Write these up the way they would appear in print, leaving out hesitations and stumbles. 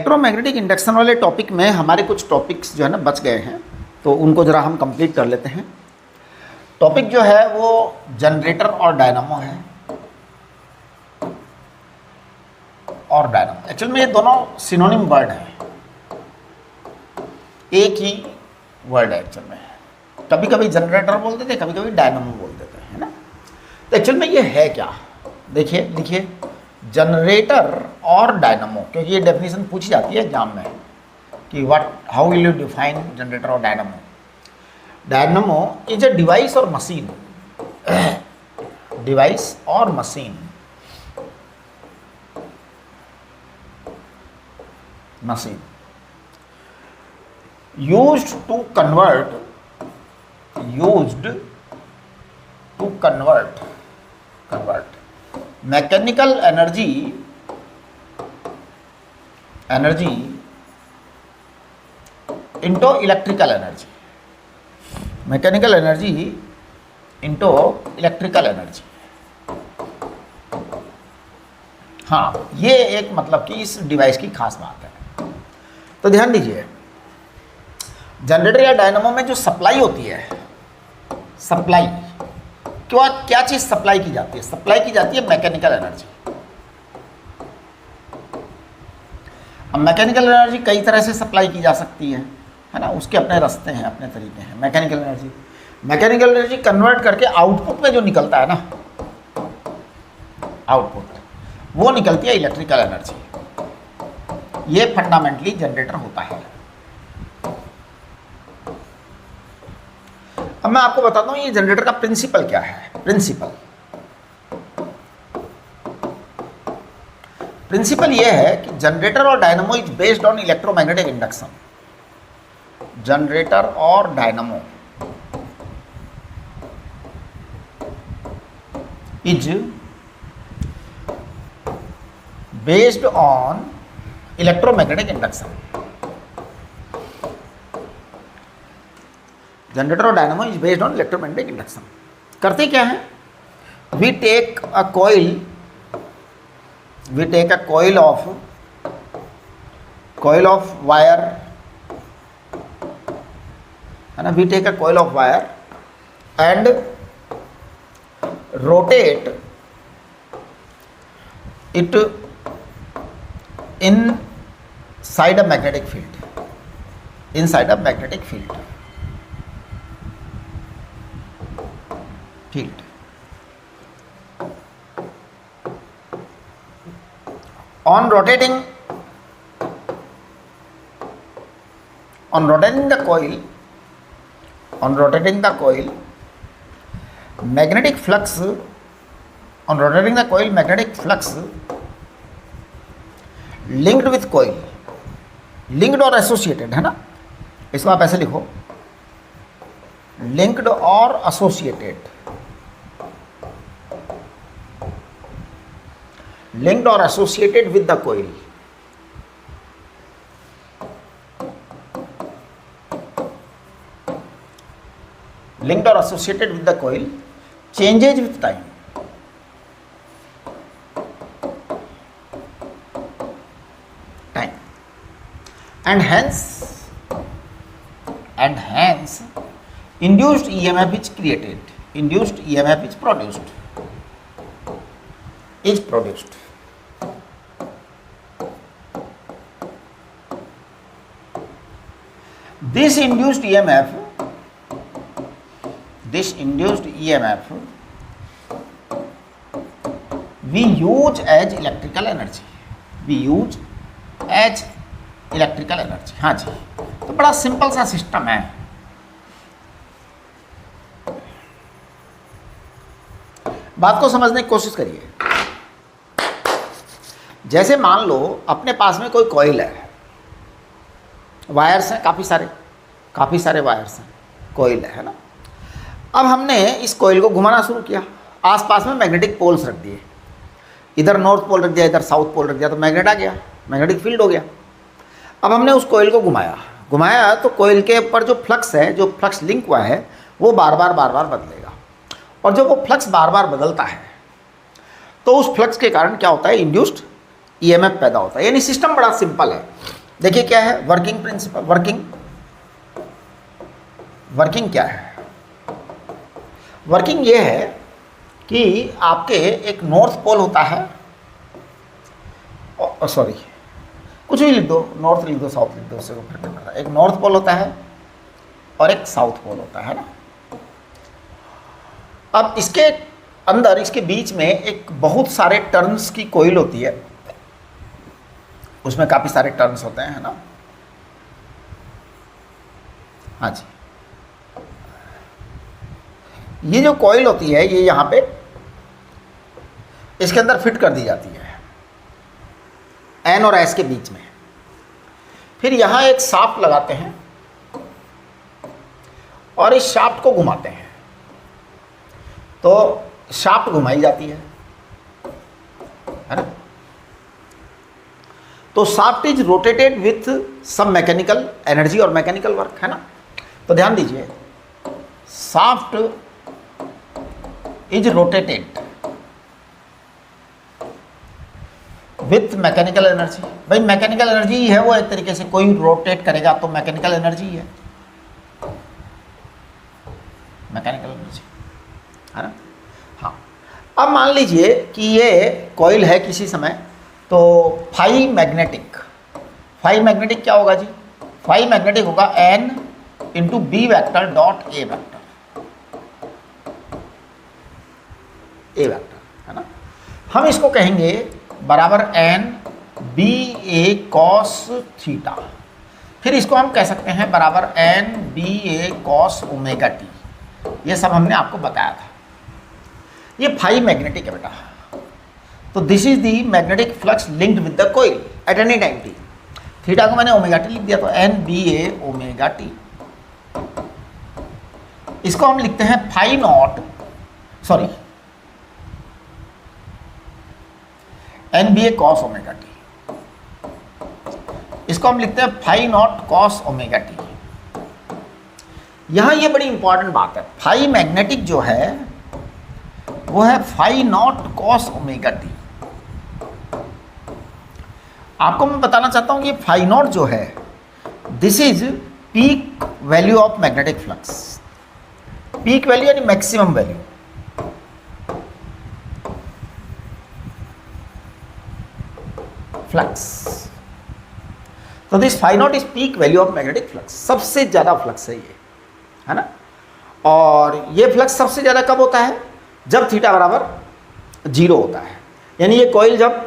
Electromagnetic induction वाले topic में हमारे कुछ टॉपिक्स जो है ना बच गए हैं, तो उनको ज़रा हम कंप्लीट कर लेते हैं। टॉपिक जो है वो जनरेटर और डायनामो है। और डायनामो एक्चुअल में ये दोनों सिनोनिम वर्ड हैं, एक ही वर्ड है एक्चुअल में। कभी कभी जनरेटर बोल देते, कभी कभी डायनामो बोल देते हैं, है ना। तो एक्चुअल में ये है क्या, देखिए लिखिए जनरेटर और डायनामो, क्योंकि ये डेफिनेशन पूछी जाती है एग्जाम में कि how will you define generator और dynamo. Dynamo is a device और मशीन, डिवाइस और machine, used to convert mechanical energy into electrical energy, mechanical energy into electrical energy. हाँ, ये एक मतलब कि इस डिवाइस की खास बात है। तो ध्यान दीजिए, जनरेटर या डायनामो में जो सप्लाई होती है, सप्लाई क्या चीज़ सप्लाई की जाती है? सप्लाई की जाती है मैकेनिकल एनर्जी। अब मैकेनिकल एनर्जी कई तरह से सप्लाई की जा सकती है ना, उसके अपने रास्ते हैं, अपने तरीके हैं। मैकेनिकल एनर्जी कन्वर्ट करके आउटपुट में जो निकलता है ना, आउटपुट वो निकलती है इलेक्ट्रिकल एनर्जी। ये फंडामेंटली जनरेटर होता है। अब मैं आपको बताता हूं ये जनरेटर का प्रिंसिपल क्या है। प्रिंसिपल ये है कि जनरेटर और dynamo is based on electromagnetic induction. Generator और dynamo is based on electromagnetic induction. Generator और dynamo is based on electromagnetic induction. करते क्या है, we take a coil of wire, है ना। We take a coil of wire and rotate it inside a magnetic field. On rotating the coil, magnetic flux linked with coil, linked और associated, है ना। इसको आप ऐसे लिखो, linked और associated, with the coil, changes with time, and hence induced EMF is created, is produced. This induced EMF we use as electrical energy, हाँ जी। तो बड़ा सिंपल सा सिस्टम है। बात को समझने की कोशिश करिए। जैसे मान लो अपने पास में कोई कॉइल है, वायर्स हैं, काफ़ी सारे वायर्स हैं, कॉइल है ना। अब हमने इस कॉइल को घुमाना शुरू किया, आसपास में मैग्नेटिक पोल्स रख दिए, इधर नॉर्थ पोल रख दिया, इधर साउथ पोल रख दिया, तो मैग्नेट आ गया, मैग्नेटिक फील्ड हो गया। अब हमने उस कॉइल को घुमाया तो कॉइल के ऊपर जो फ्लक्स लिंक हुआ है वो बार बार बदलेगा, और जब वो फ्लक्स बार बार बदलता है तो उस फ्लक्स के कारण क्या होता है, इंड्यूस्ड ईएमएफ पैदा होता है। यानी सिस्टम बड़ा सिंपल है। देखिए क्या है वर्किंग प्रिंसिपल, वर्किंग क्या है? वर्किंग ये है कि आपके एक नॉर्थ पोल होता है, सॉरी कुछ भी लिख दो, नॉर्थ लिख दो, साउथ लिख दो, उससे कोई फर्क नहीं पड़ता। एक नॉर्थ पोल होता है और एक साउथ पोल होता है ना। अब इसके अंदर, इसके बीच में एक बहुत सारे टर्न्स की कोइल होती है, उसमें काफ़ी सारे टर्न्स होते हैं, है ना। हाँ जी, ये जो कॉइल होती है ये यहाँ पे इसके अंदर फिट कर दी जाती है एन और एस के बीच में। फिर यहाँ एक शाफ्ट लगाते हैं और इस शाफ्ट को घुमाते हैं, तो शाफ्ट घुमाई जाती है ना। तो shaft is rotated with some mechanical energy और मैकेनिकल वर्क, है ना। तो ध्यान दीजिए, shaft is rotated with mechanical energy. भाई मैकेनिकल एनर्जी ही है वो, एक तरीके से कोई रोटेट करेगा तो मैकेनिकल एनर्जी है, मैकेनिकल एनर्जी, है ना। हाँ, अब मान लीजिए कि ये कॉइल है किसी समय, तो फाई मैग्नेटिक क्या होगा जी? फाई मैग्नेटिक होगा N into B vector dot A vector, है ना। हम इसको कहेंगे बराबर N B A cos theta. फिर इसको हम कह सकते हैं बराबर N B A cos omega t. ये सब हमने आपको बताया था। ये फाई मैग्नेटिक है बेटा। तो this is the magnetic flux linked with the coil at any time t. Theta को मैंने ओमेगा टी लिख दिया, तो N B A omega t. इसको हम लिखते हैं phi naught, sorry N B A cos omega t. इसको हम लिखते हैं phi naught cos omega t. यहां ये बड़ी इंपॉर्टेंट बात है, फाई मैग्नेटिक जो है वो है phi naught cos omega t. आपको मैं बताना चाहता हूं कि फाई नॉट जो है this is peak value of magnetic flux. Peak value यानी मैक्सिमम वैल्यू। फ्लक्स, तो this phi naught is peak value of magnetic flux. सबसे ज्यादा फ्लक्स है ये, है ना। और ये फ्लक्स सबसे ज्यादा कब होता है? जब थीटा बराबर 0 होता है। यानी ये कॉइल जब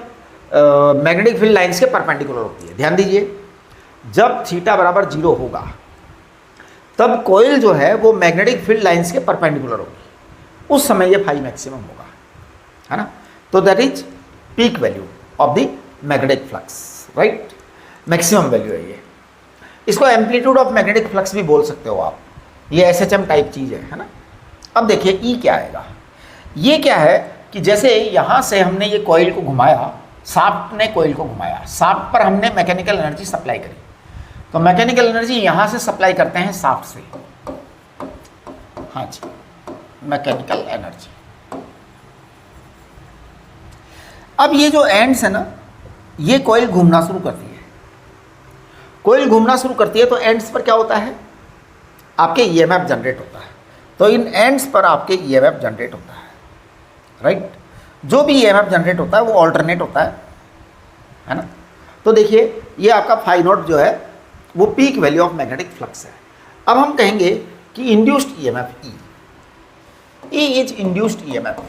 मैग्नेटिक फील्ड लाइंस के परपेंडिकुलर होती है। ध्यान दीजिए, जब थीटा बराबर 0 होगा तब कॉइल जो है वो मैग्नेटिक फील्ड लाइंस के परपेंडिकुलर होगी, उस समय ये फाई मैक्सिमम होगा, है ना। तो that is peak value of the magnetic flux, right. Maximum value है ये। इसको एम्पलीट्यूड ऑफ मैग्नेटिक फ्लक्स भी बोल सकते हो आप। ये एसएचएम टाइप चीज़ है ना। अब देखिए ई क्या आएगा। ये क्या है कि जैसे यहाँ से हमने ये कॉइल को घुमाया, शाफ्ट ने कॉइल को घुमाया, शाफ्ट पर हमने मैकेनिकल एनर्जी सप्लाई करी, तो मैकेनिकल एनर्जी यहाँ से सप्लाई करते हैं शाफ्ट से। हाँ जी, मैकेनिकल एनर्जी। अब ये जो एंड्स है ना, ये कॉइल घूमना शुरू करती है। कॉइल घूमना शुरू करती है तो एंड्स पर क्या होता है? आपके ईएमएफ जनरेट होता है। तो इन एंड्स पर आपके ईएमएफ जनरेट होता है, राइट। जो भी ईएमएफ जनरेट होता है वो ऑल्टरनेट होता है ना। तो देखिए ये आपका फाई नॉट जो है वो peak value of magnetic flux है। अब हम कहेंगे कि induced EMF E is induced EMF.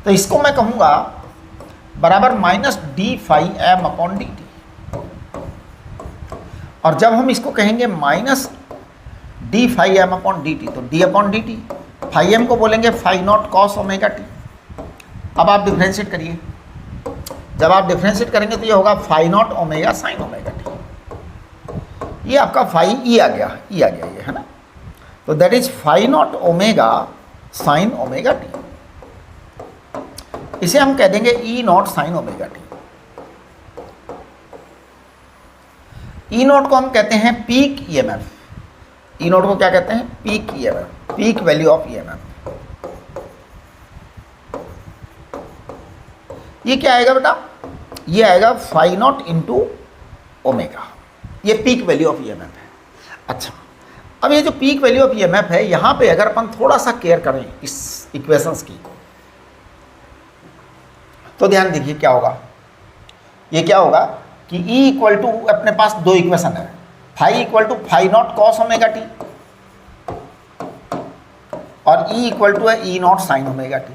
तो इसको मैं कहूंगा बराबर minus D phi M upon D T. और जब हम इसको कहेंगे minus D phi M upon D T, तो D upon D T, phi M को बोलेंगे phi naught cos omega T. अब आप डिफ्रेंशिएट करिए, जब आप डिफ्रेंशिएट करेंगे तो ये होगा phi naught omega sine omega t. ये आपका फाई ई आ गया ये, है ना। तो that is phi naught omega sine omega T. इसे हम कह देंगे E naught sine omega T. E naught को हम कहते हैं पीक ईएमएफ। ई नॉट को क्या कहते हैं? Peak EMF, peak value of EMF. ये क्या आएगा बेटा, ये आएगा फाई नॉट इंटू ओमेगा, ये पीक वैल्यू ऑफ ईएमएफ है। अच्छा, अब ये जो पीक वैल्यू ऑफ ईएमएफ है, यहाँ पे अगर अपन थोड़ा सा केयर करें इस इक्वेशंस की, तो ध्यान देखिए क्या होगा, ये क्या होगा कि E इक्वल टू, अपने पास दो इक्वेशन है, phi equal to phi naught cos omega t और E इक्वल टू है E naught sine omega T.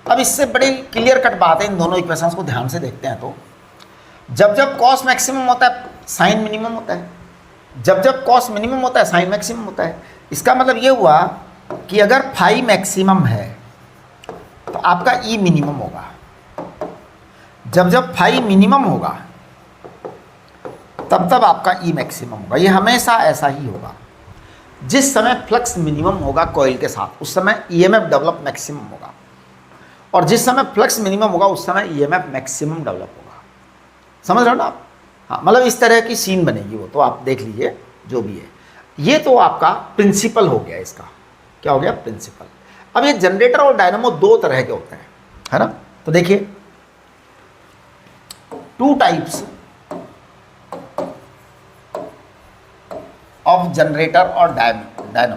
अब इससे बड़ी क्लियर कट बात है, इन दोनों इक्वेशंस को ध्यान से देखते हैं तो जब जब कॉस मैक्सिमम होता है साइन मिनिमम होता है, जब जब कॉस मिनिमम होता है साइन मैक्सिमम होता है। इसका मतलब ये हुआ कि अगर फाई मैक्सिमम है तो आपका ई मिनिमम होगा, जब जब फाई मिनिमम होगा तब तब आपका ई मैक्सिमम होगा। ये हमेशा ऐसा ही होगा, जिस समय फ्लक्स मिनिमम होगा कॉइल के साथ उस समय ईएमएफ डेवलप मैक्सिमम होगा, और जिस समय फ्लक्स मिनिमम होगा उस समय ईएमएफ मैक्सिमम डेवलप होगा। समझ रहे हो ना आप? हाँ, मतलब इस तरह की सीन बनेगी वो, तो आप देख लीजिए जो भी है। ये तो आपका प्रिंसिपल हो गया, इसका क्या हो गया, प्रिंसिपल। अब ये जनरेटर और डायनामो दो तरह के होते हैं, है ना। तो देखिए, टू टाइप्स ऑफ जनरेटर और डायनामो।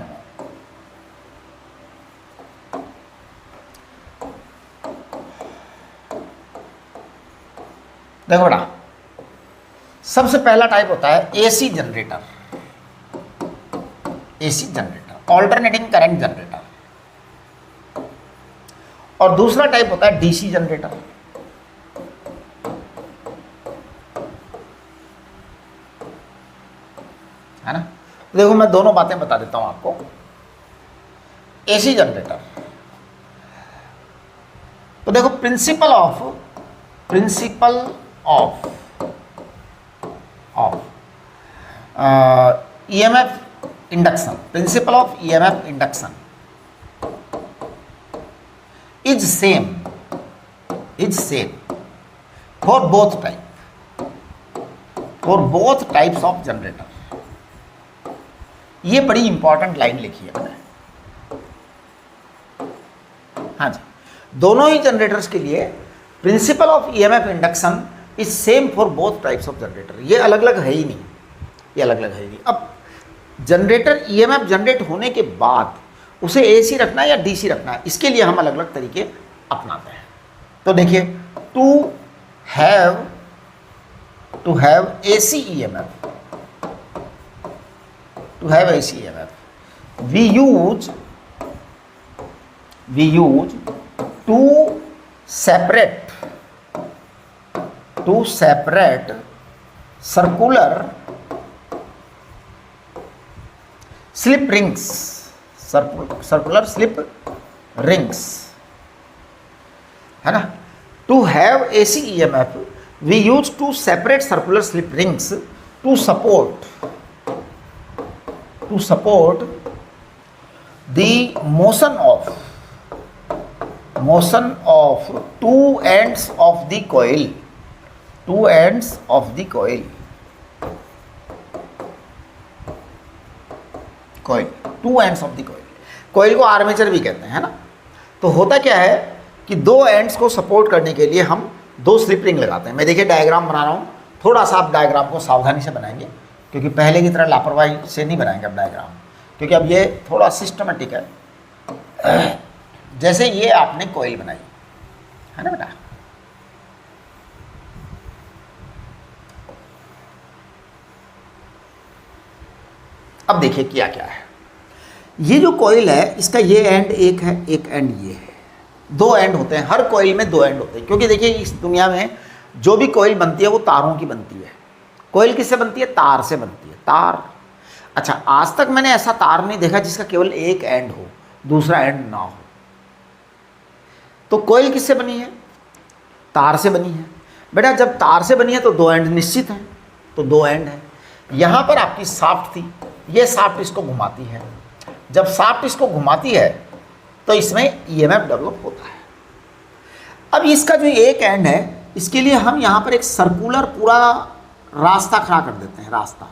देखो बेटा, सबसे पहला टाइप होता है AC generator, AC generator, alternating current generator, और दूसरा टाइप होता है डीसी जनरेटर। है ना। तो देखो मैं दोनों बातें बता देता हूं आपको। एसी जनरेटर, तो देखो principle of EMF induction, principle of EMF induction is same for both types of generator. ये बड़ी इंपॉर्टेंट लाइन लिखी है मैंने। हाँ जी, दोनों ही जनरेटर्स के लिए principle of EMF induction is same for both types of generator. ये अलग अलग है ही नहीं, ये अलग अलग है ही नहीं। अब जनरेटर ईएमएफ जनरेट होने के बाद उसे एसी रखना है या डीसी रखना है, इसके लिए हम अलग अलग तरीके अपनाते हैं। तो देखिए, to have AC EMF, to have AC EMF, we use two separate circular slip rings, circular slip rings, है ना। To have AC EMF, we use two separate circular slip rings to support the motion of two ends of the coil, two ends of the coil, coil को armature भी कहते हैं, है ना। तो होता क्या है कि दो एंड्स को सपोर्ट करने के लिए हम दो स्लिप रिंग लगाते हैं। मैं देखिए डायग्राम बना रहा हूँ, थोड़ा सा आप डायग्राम को सावधानी से बनाएंगे, क्योंकि पहले की तरह लापरवाही से नहीं बनाएंगे अब डायग्राम, क्योंकि अब ये थोड़ा सिस्टमेटिक है। जैसे ये आपने कॉइल बनाई, है ना बेटा, अब देखिए क्या क्या है। ये जो कॉइल है इसका ये एंड एक है, एक एंड ये है, दो एंड होते हैं। हर कॉइल में दो एंड होते हैं, क्योंकि देखिए इस दुनिया में जो भी कॉइल बनती है वो तारों की बनती है। कॉइल किससे बनती है? तार से बनती है, तार। अच्छा, आज तक मैंने ऐसा तार नहीं देखा जिसका केवल एक एंड हो, दूसरा एंड ना हो। तो कॉइल किससे बनी है? तार से बनी है। बेटा जब तार से बनी है तो दो एंड निश्चित हैं, तो दो एंड है। यहाँ पर आपकी शाफ्ट थी, ये शाफ्ट इसको घुमाती है। जब शाफ्ट इसको घुमाती है तो इसमें ईएमएफ डेवलप होता है। अब इसका जो एक एंड है इसके लिए हम यहाँ पर एक सर्कुलर पूरा रास्ता खड़ा कर देते हैं। रास्ता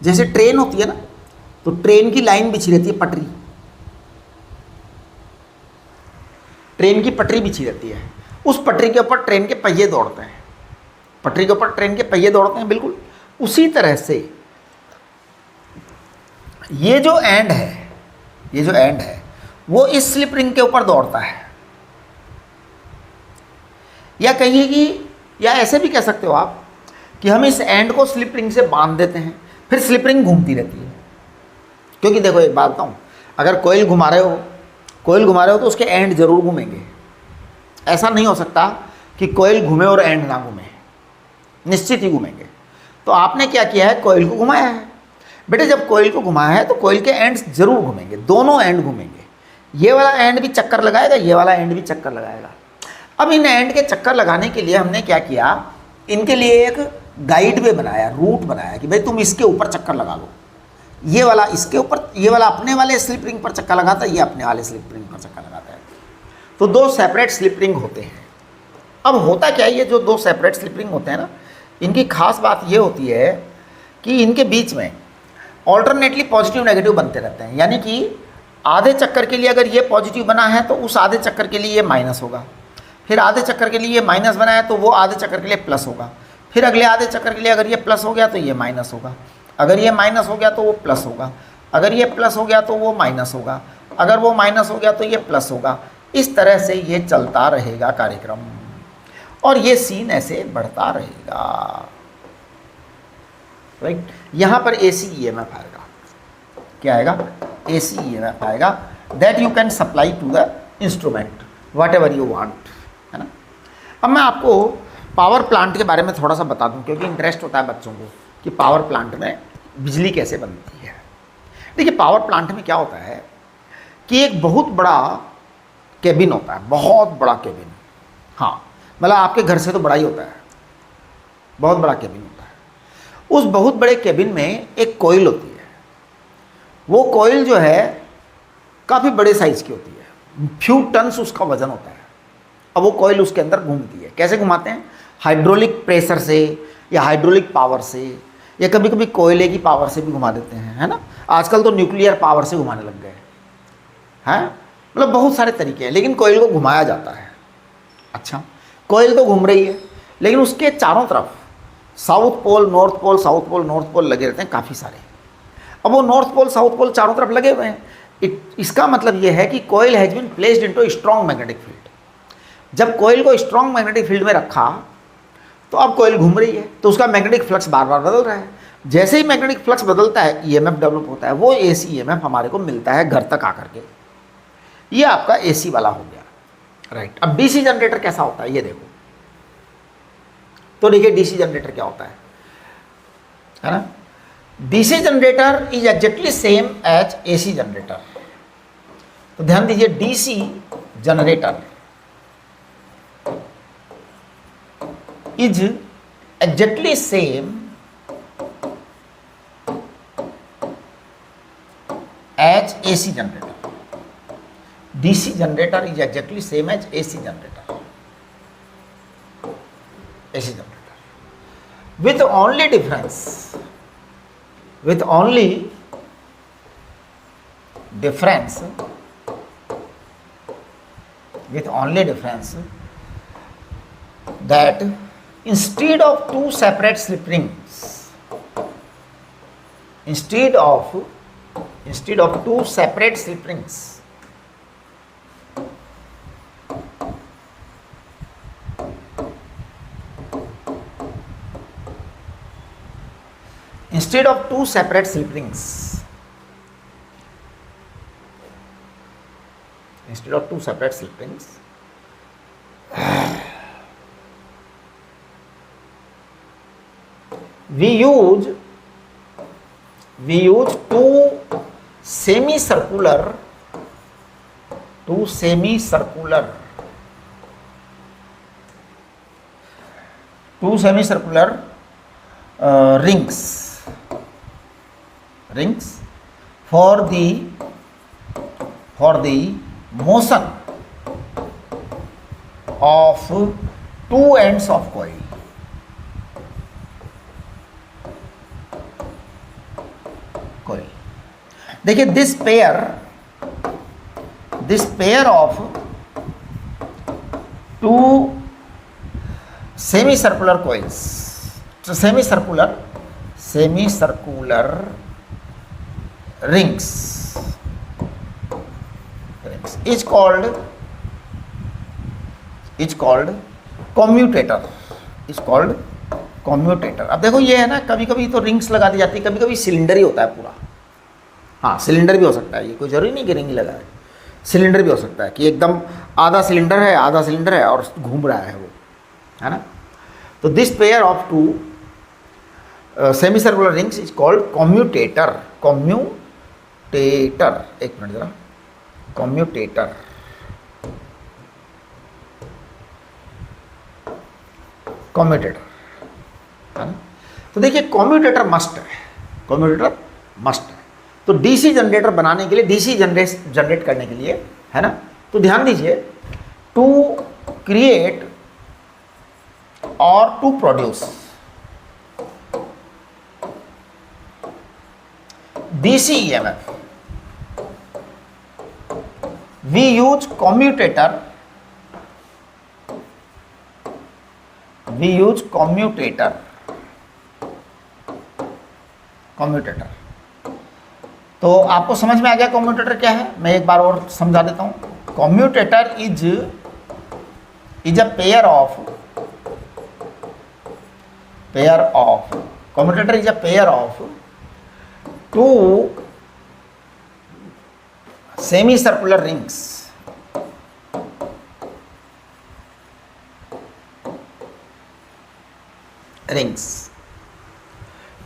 जैसे ट्रेन होती है ना, तो ट्रेन की लाइन बिछी रहती है, पटरी, ट्रेन की पटरी बिछी रहती है, उस पटरी के ऊपर ट्रेन के पहिए दौड़ते हैं, पटरी के ऊपर ट्रेन के पहिए दौड़ते हैं, बिल्कुल उसी तरह से ये जो एंड है, ये जो एंड है वो इस स्लिप रिंग के ऊपर दौड़ता है। या कहिए कि, या ऐसे भी कह सकते हो आप कि हम इस एंड को स्लिप रिंग से बांध देते हैं, फिर स्लिप रिंग घूमती रहती है। क्योंकि देखो एक बात बताऊँ, अगर कोयल घुमा रहे हो, कोयल घुमा रहे हो तो उसके एंड जरूर घूमेंगे। ऐसा नहीं हो सकता कि कोयल घूमे और एंड ना घूमे, निश्चित ही घूमेंगे। तो आपने क्या किया है, कोयल को घुमाया है। बेटे जब कोयल को घुमाया है तो कोयल के एंड्स जरूर घूमेंगे, दोनों एंड घूमेंगे। ये वाला एंड भी चक्कर लगाएगा, ये वाला एंड भी चक्कर लगाएगा। अब इन एंड के चक्कर लगाने के लिए हमने क्या किया, इनके लिए एक गाइड वे बनाया, रूट बनाया कि भाई तुम इसके ऊपर चक्कर लगा लो। ये वाला इसके ऊपर, ये वाला अपने वाले स्लिप रिंग पर चक्कर लगाता है, ये अपने वाले स्लिप रिंग पर चक्कर लगाता है। तो दो सेपरेट स्लिप रिंग होते हैं। अब होता क्या है, ये जो दो सेपरेट स्लिप रिंग होते हैं ना, इनकी खास बात ये होती है कि इनके बीच में ऑल्टरनेटली पॉजिटिव नेगेटिव बनते रहते हैं। यानी कि आधे चक्कर के लिए अगर ये पॉजिटिव बना है तो उस आधे चक्कर के लिए ये माइनस होगा, फिर आधे चक्कर के लिए ये माइनस बना है तो वो आधे चक्कर के लिए प्लस होगा, फिर अगले आधे चक्कर के लिए अगर ये प्लस हो गया तो ये माइनस होगा, अगर ये माइनस हो गया तो वो प्लस होगा, अगर ये प्लस हो गया तो वो माइनस होगा, अगर वो माइनस हो गया तो ये प्लस होगा। इस तरह से ये चलता रहेगा कार्यक्रम, और ये सीन ऐसे बढ़ता रहेगा। राइट, यहाँ पर AC EMF आएगा। क्या आएगा, AC EMF आएगा, that you can supply to the instrument whatever you want, है ना। अब मैं आपको पावर प्लांट के बारे में थोड़ा सा बता दूं, क्योंकि इंटरेस्ट होता है बच्चों को कि पावर प्लांट में बिजली कैसे बनती है। देखिए पावर प्लांट में क्या होता है कि एक बहुत बड़ा केबिन होता है, बहुत बड़ा केबिन। हाँ, मतलब आपके घर से तो बड़ा ही होता है, बहुत बड़ा केबिन होता है। उस बहुत बड़े केबिन में एक कोयल होती है। वो कोयल जो है काफ़ी बड़े साइज़ की होती है, फ्यू टन्स उसका वजन होता है। अब वो कोयल उसके अंदर घूमती है। कैसे घुमाते हैं, हाइड्रोलिक प्रेशर से या हाइड्रोलिक पावर से, या कभी कभी कोयले की पावर से भी घुमा देते हैं, है ना। आजकल तो न्यूक्लियर पावर से घुमाने लग गए हैं, मतलब बहुत सारे तरीके हैं, लेकिन कोयल को घुमाया जाता है। अच्छा, कोयल तो घूम रही है, लेकिन उसके चारों तरफ south pole north pole, south pole north pole लगे रहते हैं काफ़ी सारे। अब वो नॉर्थ पोल साउथ पोल चारों तरफ लगे हुए हैं। इसका मतलब ये है कि coil has been placed into strong magnetic field. जब कोयल को स्ट्रॉन्ग मैग्नेटिक फील्ड में रखा तो अब कोयल घूम रही है, तो उसका मैग्नेटिक फ्लक्स बार बार बदल रहा है। जैसे ही मैग्नेटिक फ्लक्स बदलता है EMF डेवलप होता है, वो AC EMF हमारे को मिलता है घर तक आकर के। ये आपका AC वाला हो गया। राइट, अब DC जनरेटर कैसा होता है ये देखो। तो देखिए DC जनरेटर क्या होता है ना। DC generator is exactly same as AC generator. तो ध्यान दीजिए, DC generator is exactly same as AC generator. DC generator is exactly same as AC generator. AC generator with only difference, with only difference, with only difference that instead of two separate slip rings, instead of two separate slip rings, instead of two separate slip rings, instead of two separate slip rings, we use two semicircular rings for the motion of two ends of coil. देखिए this pair of two semi circular coils, semi circular rings is called commutator, commutator. अब देखो ये है ना, कभी कभी तो rings लगा दी जाती है, कभी कभी सिलेंडर ही होता है पूरा। हाँ, सिलेंडर भी हो सकता है, ये कोई जरूरी नहीं कि रिंग लगा है, सिलेंडर भी हो सकता है कि एकदम आधा सिलेंडर है और घूम रहा है वो, है ना। तो this pair of two semi circular rings is called commutator. एक मिनट जरा, कॉम्यूटेटर। है ना। तो देखिए कॉम्यूटेटर मस्ट है। तो डीसी जनरेटर बनाने के लिए, डीसी जनरेट करने के लिए, है ना, तो ध्यान दीजिए, टू क्रिएट और to produce DC EMF we use commutator तो आपको समझ में आ गया कॉम्यूटेटर क्या है। मैं एक बार और समझा देता हूं। Commutator is a pair of commutator is a pair of two semi circular rings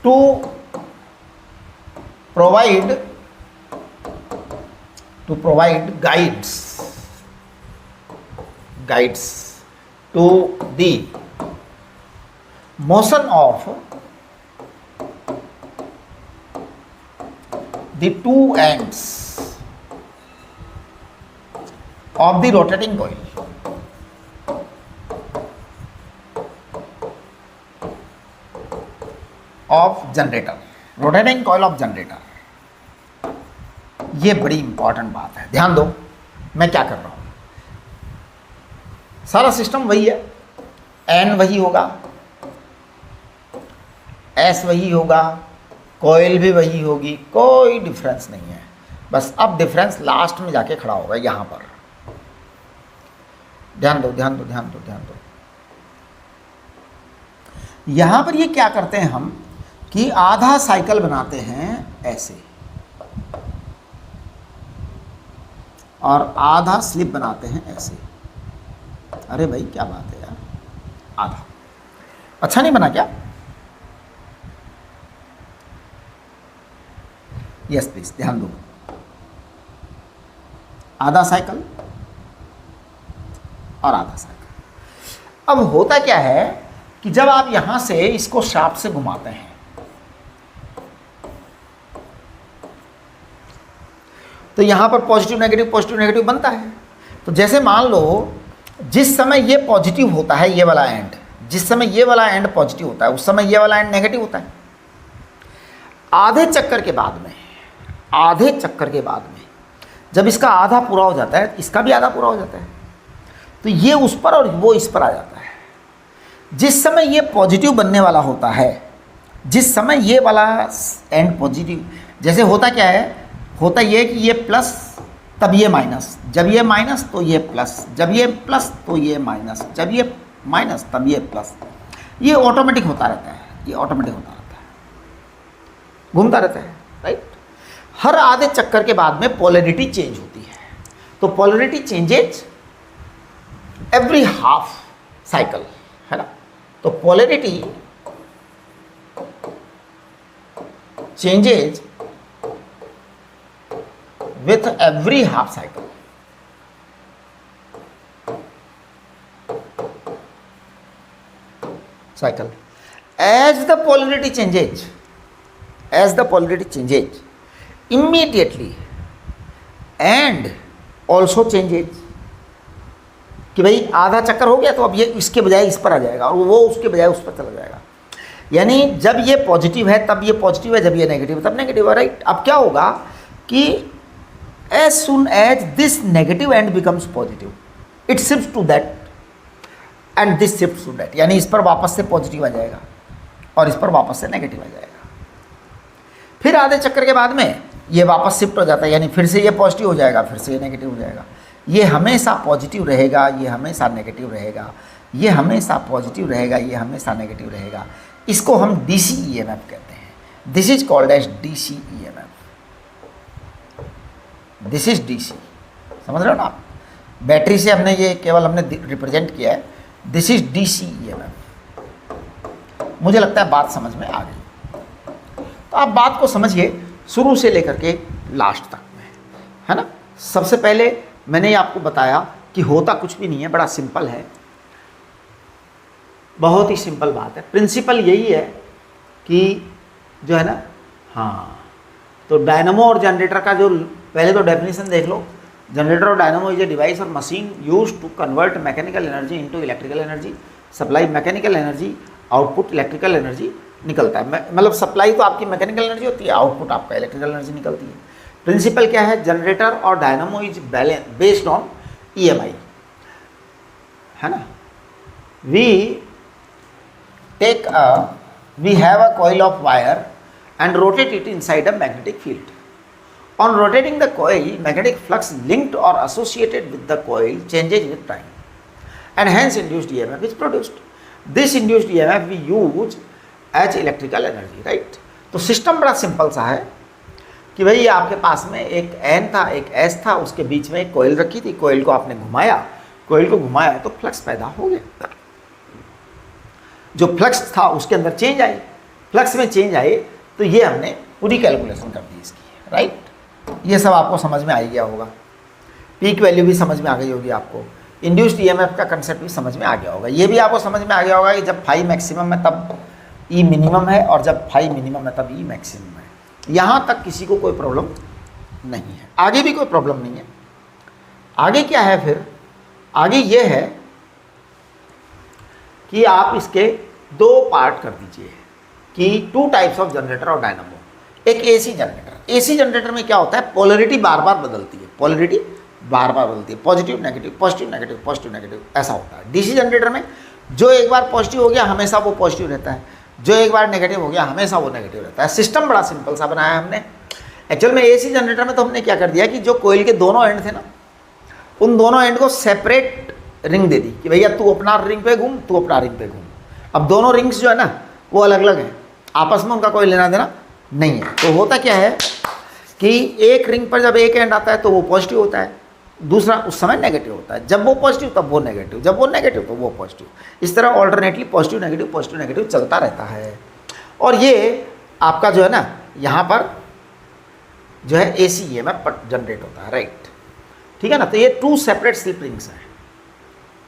to provide guides to the motion of the two ends of the rotating coil of generator, rotating coil of generator। ये बड़ी important बात है, ध्यान दो मैं क्या कर रहा हूं। सारा सिस्टम वही है, एन वही होगा, एस वही होगा, कॉइल भी वही होगी, कोई डिफरेंस नहीं है। बस अब डिफरेंस लास्ट में जाके खड़ा होगा यहां पर। ध्यान दो। यहां पर ये क्या करते हैं हम कि आधा साइकिल बनाते हैं ऐसे और आधा स्लिप बनाते हैं ऐसे। अरे भाई क्या बात है यार, आधा अच्छा नहीं बना क्या? यस प्लीज ध्यान दो। आधा साइकिल और आधा साइकिल। अब होता क्या है कि जब आप यहां से इसको शाफ्ट से घुमाते हैं तो यहां पर पॉजिटिव नेगेटिव बनता है। तो जैसे मान लो जिस समय ये पॉजिटिव होता है, ये वाला एंड, जिस समय ये वाला एंड पॉजिटिव होता है उस समय ये वाला एंड नेगेटिव होता है। आधे चक्कर के बाद में जब इसका आधा पूरा हो जाता है, इसका भी आधा पूरा हो जाता है, तो ये उस पर और वो इस पर आ जाता है। जिस समय ये पॉजिटिव बनने वाला होता है, जिस समय ये वाला एंड पॉजिटिव, जैसे होता क्या है, होता ये कि ये प्लस तब ये माइनस, जब ये माइनस तो ये प्लस, जब ये प्लस तो ये माइनस, जब ये माइनस तब ये प्लस। ये ऑटोमेटिक होता रहता है, घूमता रहता है, राइट। हर आधे चक्कर के बाद में पोलैरिटी चेंज होती है। तो polarity changes every half cycle, है ना। तो polarity changes with every half cycle। As the polarity changes, immediately and also changes। कि भाई आधा चक्कर हो गया तो अब ये इसके बजाय इस पर आ जाएगा और वो उसके बजाय उस पर चला जाएगा। यानी जब ये पॉजिटिव है तब ये पॉजिटिव है, जब ये नेगेटिव है तब नेगेटिव है, राइट। अब क्या होगा कि as soon as this negative end becomes positive, it shifts to that and this shift to that, यानी इस पर वापस से पॉजिटिव आ जाएगा और इस पर वापस से नेगेटिव आ जाएगा। फिर आधे चक्कर के बाद में ये वापस शिफ्ट हो जाता है, यानी फिर से ये पॉजिटिव हो जाएगा, फिर से ये नेगेटिव हो जाएगा। ये हमेशा पॉजिटिव रहेगा, ये हमेशा नेगेटिव रहेगा, ये हमेशा पॉजिटिव रहेगा, ये हमेशा नेगेटिव रहेगा। इसको हम डीसी ईएमएफ कहते हैं। This is called as DC EMF. This is DC, समझ रहे हो ना आप? बैटरी से हमने ये केवल हमने रिप्रेजेंट किया है। This is DC EMF. मुझे लगता है बात समझ में आ गई। तो आप बात को समझिए शुरू से लेकर के लास्ट तक में, है ना। सबसे पहले मैंने ये आपको बताया कि होता कुछ भी नहीं है, बड़ा सिंपल है, बहुत ही सिंपल बात है। प्रिंसिपल यही है कि जो है ना, हाँ, तो डायनामो और जनरेटर का जो पहले तो डेफिनेशन देख लो। जनरेटर और डायनामो इज ए डिवाइस और machine use to convert mechanical energy into electrical energy, supply mechanical energy, output electrical energy निकलता है। मतलब सप्लाई तो आपकी मैकेनिकल एनर्जी होती है, आउटपुट आपका इलेक्ट्रिकल एनर्जी निकलती है। प्रिंसिपल क्या है? जनरेटर और dynamo is based on EMI, है ना। we have a coil of wire and rotate it inside a magnetic field. On rotating the coil, magnetic flux linked or associated with the coil changes with time and hence induced EMF is produced. This induced EMF we use as electrical energy, right? तो system बड़ा simple सा है कि भाई आपके पास में एक एन था, एक एस था, उसके बीच में एक कोयल रखी थी, कोयल को आपने घुमाया, कोयल को घुमाया तो फ्लक्स पैदा हो गया। जो फ्लक्स था उसके अंदर चेंज आए, फ्लक्स में चेंज आए तो ये हमने पूरी कैलकुलेशन कर दी इसकी, राइट। ये सब आपको समझ में आ ही गया होगा। पीक वैल्यू भी समझ में आ गई होगी आपको, इंड्यूस्ड ईएमएफ का कंसेप्ट भी समझ में आ गया होगा। ये भी आपको समझ में आ गया होगा कि जब फाई मैक्सिमम है तब ई मिनिमम है और जब फाई मिनिमम है तब ई मैक्सिमम है। यहाँ तक किसी को कोई प्रॉब्लम नहीं है, आगे भी कोई प्रॉब्लम नहीं है। आगे क्या है फिर? आगे ये है कि आप इसके दो पार्ट कर दीजिए कि टू टाइप्स ऑफ जनरेटर और डायनामो। एक एसी जनरेटर, एसी जनरेटर में क्या होता है? पोलरिटी बार बार बदलती है, पोलरिटी बार बार बदलती है, positive negative, positive negative, positive negative, ऐसा होता है। डीसी जनरेटर में जो एक बार पॉजिटिव हो गया हमेशा वो पॉजिटिव रहता है, जो एक बार नेगेटिव हो गया हमेशा वो नेगेटिव रहता है। सिस्टम बड़ा सिंपल सा बनाया है हमने। एक्चुअल में एसी जनरेटर में तो हमने क्या कर दिया कि जो कोयल के दोनों एंड थे ना, उन दोनों एंड को सेपरेट रिंग दे दी कि भैया तू अपना रिंग पे घूम, तू अपना रिंग पे घूम। अब दोनों रिंग्स जो है ना वो अलग अलग हैं, आपस में उनका कोई लेना देना नहीं है। तो होता क्या है कि एक रिंग पर जब एक एंड आता है तो वो पॉजिटिव होता है, दूसरा उस समय नेगेटिव होता है। जब वो पॉजिटिव तब वो नेगेटिव, जब वो नेगेटिव तो वो पॉजिटिव। इस तरह ऑल्टरनेटली पॉजिटिव नेगेटिव चलता रहता है। और ये आपका जो है ना यहाँ पर जो है एसी ईएमएफ जनरेट होता है, राइट। ठीक है ना। तो ये टू सेपरेट स्लिप रिंग्स हैं,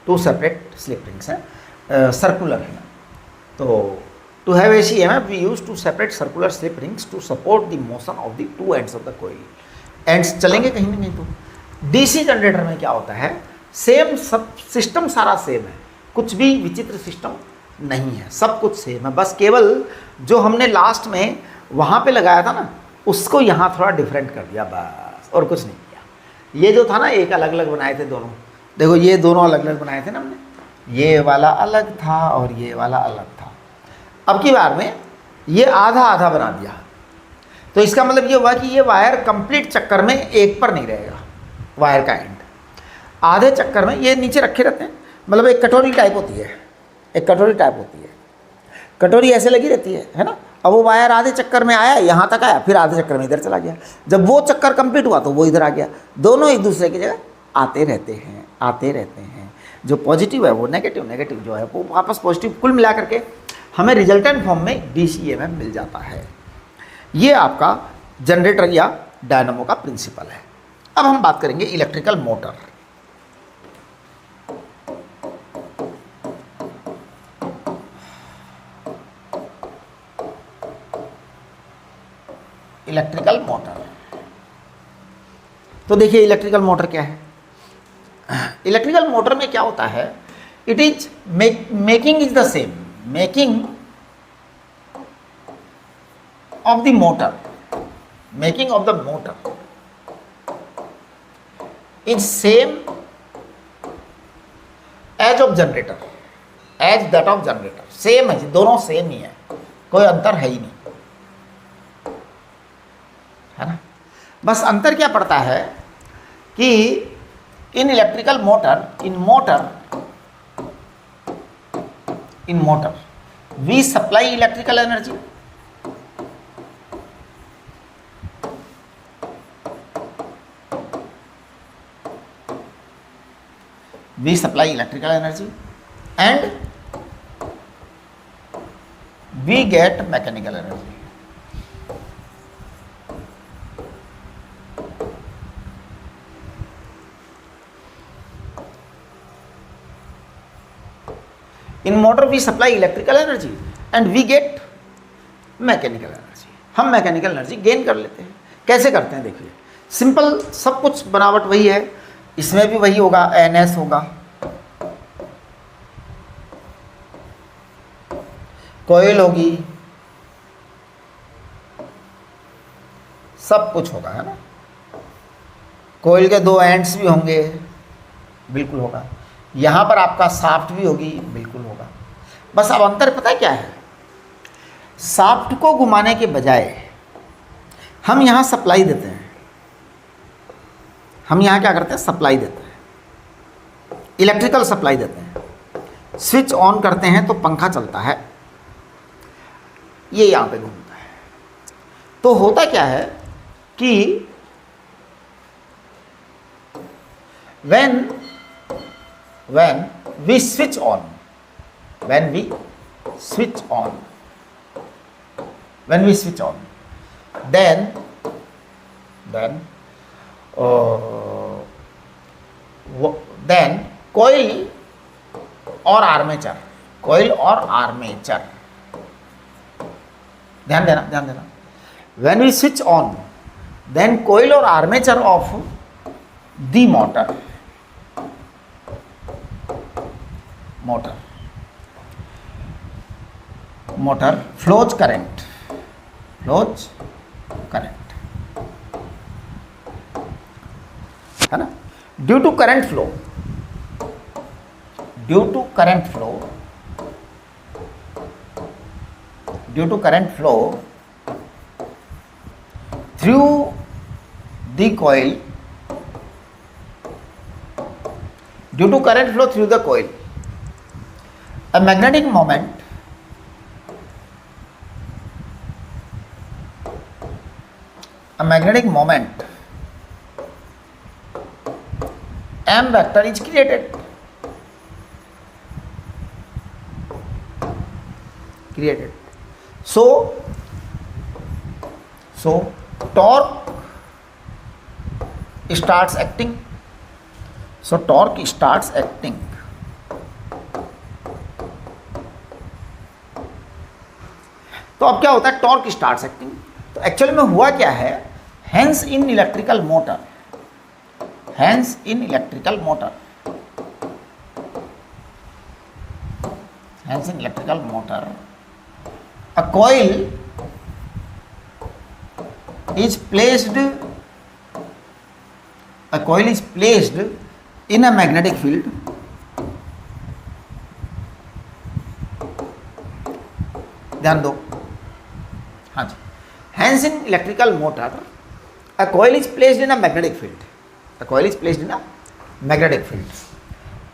टू सेपरेट स्लिप रिंग्स हैं, सर्कुलर है ना। तो to have AC EMF we use two separate circular slip rings to support the motion of the two ends of the coil. ends चलेंगे कहीं ना कहीं। तो डीसी जनरेटर में क्या होता है? सेम सब सिस्टम सारा सेम है, कुछ भी विचित्र सिस्टम नहीं है, सब कुछ सेम है। बस केवल जो हमने लास्ट में वहाँ पे लगाया था ना उसको यहाँ थोड़ा डिफरेंट कर दिया बस, और कुछ नहीं किया। ये जो था ना एक अलग अलग बनाए थे दोनों, देखो ये दोनों अलग अलग बनाए थे ना हमने, ये वाला अलग था और ये वाला अलग था। अब की बार में ये आधा आधा बना दिया, तो इसका मतलब ये हुआ कि ये वायर कंप्लीट चक्कर में एक पर नहीं रहेगा, वायर का एंड आधे चक्कर में ये नीचे रखे रहते हैं। मतलब एक कटोरी टाइप होती है, एक कटोरी टाइप होती है, कटोरी ऐसे लगी रहती है ना। अब वो वायर आधे चक्कर में आया, यहाँ तक आया, फिर आधे चक्कर में इधर चला गया। जब वो चक्कर कंप्लीट हुआ तो वो इधर आ गया। दोनों एक दूसरे की जगह आते रहते हैं, आते रहते हैं। जो पॉजिटिव है वो नेगेटिव, नेगेटिव जो है वो वापस पॉजिटिव, कुल मिला करके हमें रिजल्टेंट फॉर्म में डीसी ईएमएफ मिल जाता है। ये आपका जनरेटर या डायनामो का प्रिंसिपल है। अब हम बात करेंगे इलेक्ट्रिकल मोटर। इलेक्ट्रिकल मोटर, तो देखिए इलेक्ट्रिकल मोटर क्या है। इलेक्ट्रिकल मोटर में क्या होता है? It is making is the same, making of the motor is same as of generator, as that of generator, same है जी, दोनों सेम ही है, कोई अंतर है ही नहीं, है ना। बस अंतर क्या पड़ता है कि in electrical motor, in motor we supply electrical energy, we supply electrical energy and we get mechanical energy. In motor we supply electrical energy and we get mechanical energy. हम मैकेनिकल एनर्जी गेन कर लेते हैं। कैसे करते हैं देखिए, simple, सब कुछ बनावट वही है, इसमें भी वही होगा, NS होगा, कॉइल होगी, सब कुछ होगा, है ना। कॉइल के 2 एंड्स भी होंगे, बिल्कुल होगा। यहाँ पर आपका शाफ्ट भी होगी, बिल्कुल होगा। बस अब अंतर पता है क्या है, शाफ्ट को घुमाने के बजाय हम यहाँ सप्लाई देते हैं, हम यहाँ क्या करते हैं, सप्लाई देते हैं, इलेक्ट्रिकल सप्लाई देते हैं। स्विच ऑन करते हैं तो पंखा चलता है, ये यहाँ पे घूमता है। तो होता क्या है कि when we switch on, then coil और आर्मेचर, ध्यान देना, when we switch on, then coil और armature of the motor flows current, है ना। due to current flow through the coil, a magnetic moment m vector is created. So torque starts acting. तो अब क्या होता है, टॉर्क स्टार्ट्स एक्टिंग। तो actually में हुआ क्या है, hence in electrical motor, a coil is placed in a magnetic field, ध्यान दो, हाँ जी। Hence in electrical motor a coil is placed in a magnetic field,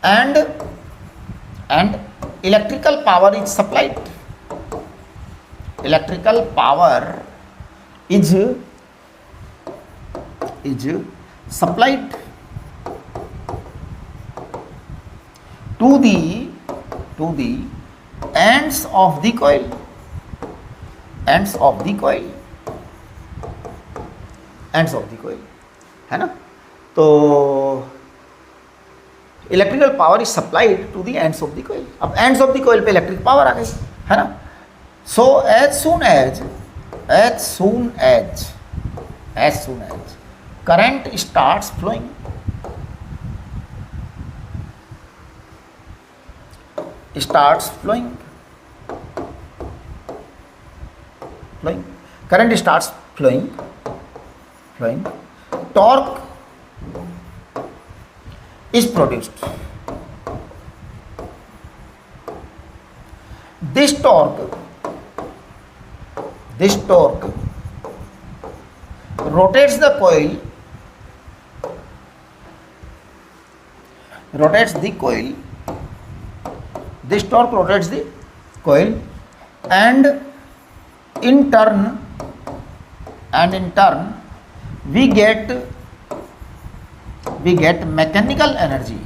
and electrical power is supplied, to the ends of the coil, है ना। तो electrical power is supplied to the ends of the coil. अब ends of the coil पे electric power आ गई, है ना। So as soon as current starts flowing, current starts flowing, torque is produced, this torque rotates the coil, this torque rotates the coil, and in turn we get mechanical energy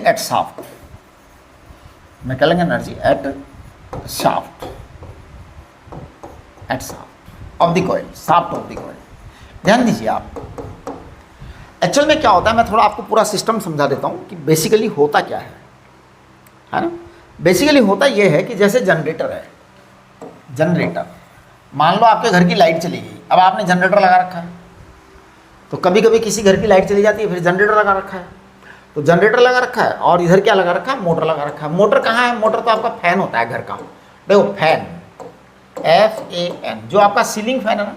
at shaft, mechanical energy at shaft of the coil, shaft of the coil। ध्यान दीजिए आप, actual में क्या होता है, मैं थोड़ा आपको पूरा सिस्टम समझा देता हूँ कि बेसिकली होता क्या है ना। बेसिकली होता यह है कि जैसे जनरेटर है, जनरेटर मान लो आपके घर की लाइट चली गई, अब आपने जनरेटर लगा रखा है, तो कभी कभी किसी घर की लाइट चली जाती है, फिर जनरेटर लगा रखा है, तो जनरेटर लगा रखा है और इधर क्या लगा रखा है, मोटर लगा रखा है। मोटर कहाँ है, मोटर तो आपका फैन होता है घर का, देखो फैन, FAN, जो आपका सीलिंग फैन है ना,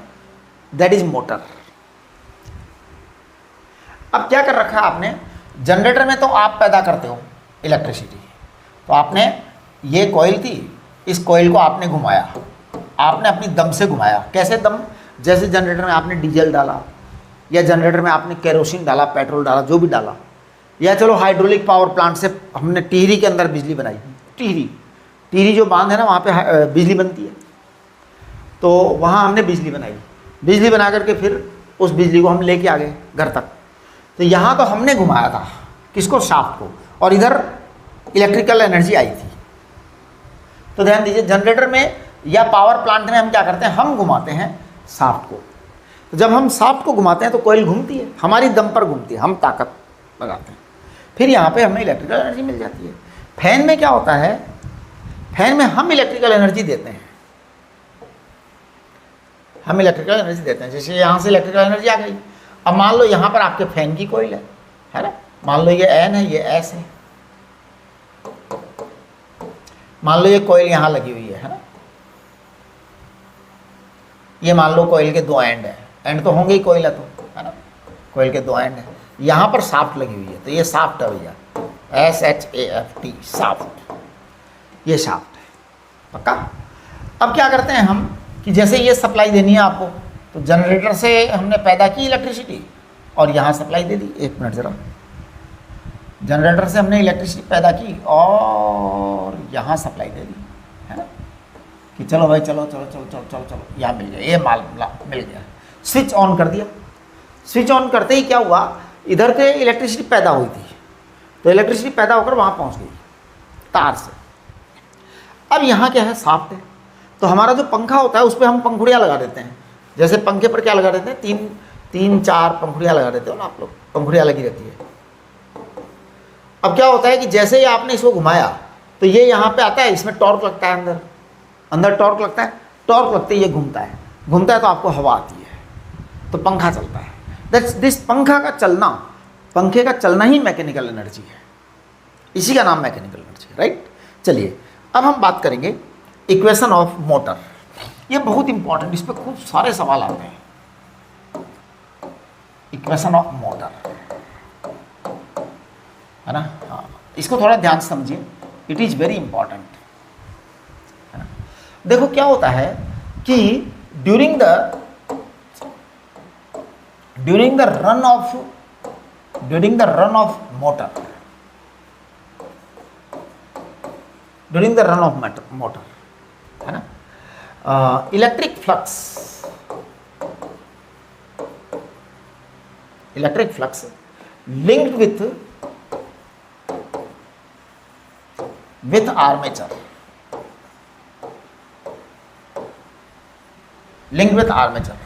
दैट इज मोटर। अब क्या कर रखा है आपने, जनरेटर में तो आप पैदा करते हो इलेक्ट्रिसिटी, तो आपने ये कॉइल थी, इस कॉइल को आपने घुमाया, आपने अपनी दम से घुमाया। कैसे दम, जैसे जनरेटर में आपने डीजल डाला, या जनरेटर में आपने केरोसिन डाला, पेट्रोल डाला, जो भी डाला, या चलो हाइड्रोलिक पावर प्लांट से हमने टिहरी के अंदर बिजली बनाई, टिहरी जो बांध है ना, वहाँ पे बिजली बनती है, तो वहाँ हमने बिजली बनाई, बिजली बना करके फिर उस बिजली को हम लेके आ गए घर तक। तो यहाँ तो हमने घुमाया था किसको, शाफ्ट को, और इधर इलेक्ट्रिकल एनर्जी आई थी। तो ध्यान दीजिए, जनरेटर में या पावर प्लांट में हम क्या करते हैं, हम घुमाते हैं शाफ्ट को। तो जब हम शाफ्ट को घुमाते हैं तो कॉइल घूमती है, हमारी दम पर घूमती है, हम ताकत लगाते हैं, फिर यहाँ पे हमें इलेक्ट्रिकल एनर्जी मिल जाती है। फैन में क्या होता है, फैन में हम इलेक्ट्रिकल एनर्जी देते हैं, हम इलेक्ट्रिकल एनर्जी देते हैं। जैसे यहाँ से इलेक्ट्रिकल एनर्जी आ गई, अब मान लो यहाँ पर आपके फैन की कॉइल है ना, मान लो ये N है, ये S है, मान लो ये कॉइल यहाँ लगी हुई है ना, ये मान लो कॉइल के दो एंड है, एंड तो होंगे ही, कॉइल है तो, है ना, कॉइल के दो एंड है, यहाँ पर शाफ्ट लगी हुई है, तो ये शाफ्ट है भैया, SHAFT, शाफ्ट, ये शाफ्ट है, पक्का। अब क्या करते हैं हम कि जैसे ये सप्लाई देनी है आपको, तो जनरेटर से हमने पैदा की इलेक्ट्रिसिटी और यहाँ सप्लाई दे दी। एक मिनट ज़रा, जनरेटर से हमने इलेक्ट्रिसिटी पैदा की और यहाँ सप्लाई दे दी, है ना, कि चलो भाई चलो चलो चलो चलो चलो चलो, यहाँ मिल गया, ये माल मिल गया, स्विच ऑन कर दिया। स्विच ऑन करते ही क्या हुआ, इधर से इलेक्ट्रिसिटी पैदा हुई थी, तो इलेक्ट्रिसिटी पैदा होकर वहाँ पहुँच गई तार से। अब यहाँ क्या है, शाफ्ट है, तो हमारा जो पंखा होता है उस पर हम पंखुड़ियाँ लगा देते हैं। जैसे पंखे पर क्या लगा देते हैं, तीन चार पंखुड़ियाँ लगा देते हो ना आप लोग, पंखुड़ियाँ लगी रहती है। अब क्या होता है कि जैसे ही आपने इसको घुमाया तो ये यहाँ पे आता है, इसमें टॉर्क लगता है, अंदर टॉर्क लगता है, टॉर्क लगते ही ये घूमता है तो आपको हवा आती है, तो पंखा चलता है। दिस पंखे का चलना ही मैकेनिकल एनर्जी है, इसी का नाम मैकेनिकल एनर्जी है, राइट। चलिए अब हम बात करेंगे इक्वेशन ऑफ मोटर। ये बहुत इंपॉर्टेंट, इस पर खूब सारे सवाल आते हैं। इक्वेशन ऑफ मोटर, है ना, हाँ, इसको थोड़ा ध्यान से समझिए, इट इज वेरी इंपॉर्टेंट, है ना। देखो क्या होता है कि during the run of motor, है ना, electric flux linked with armature,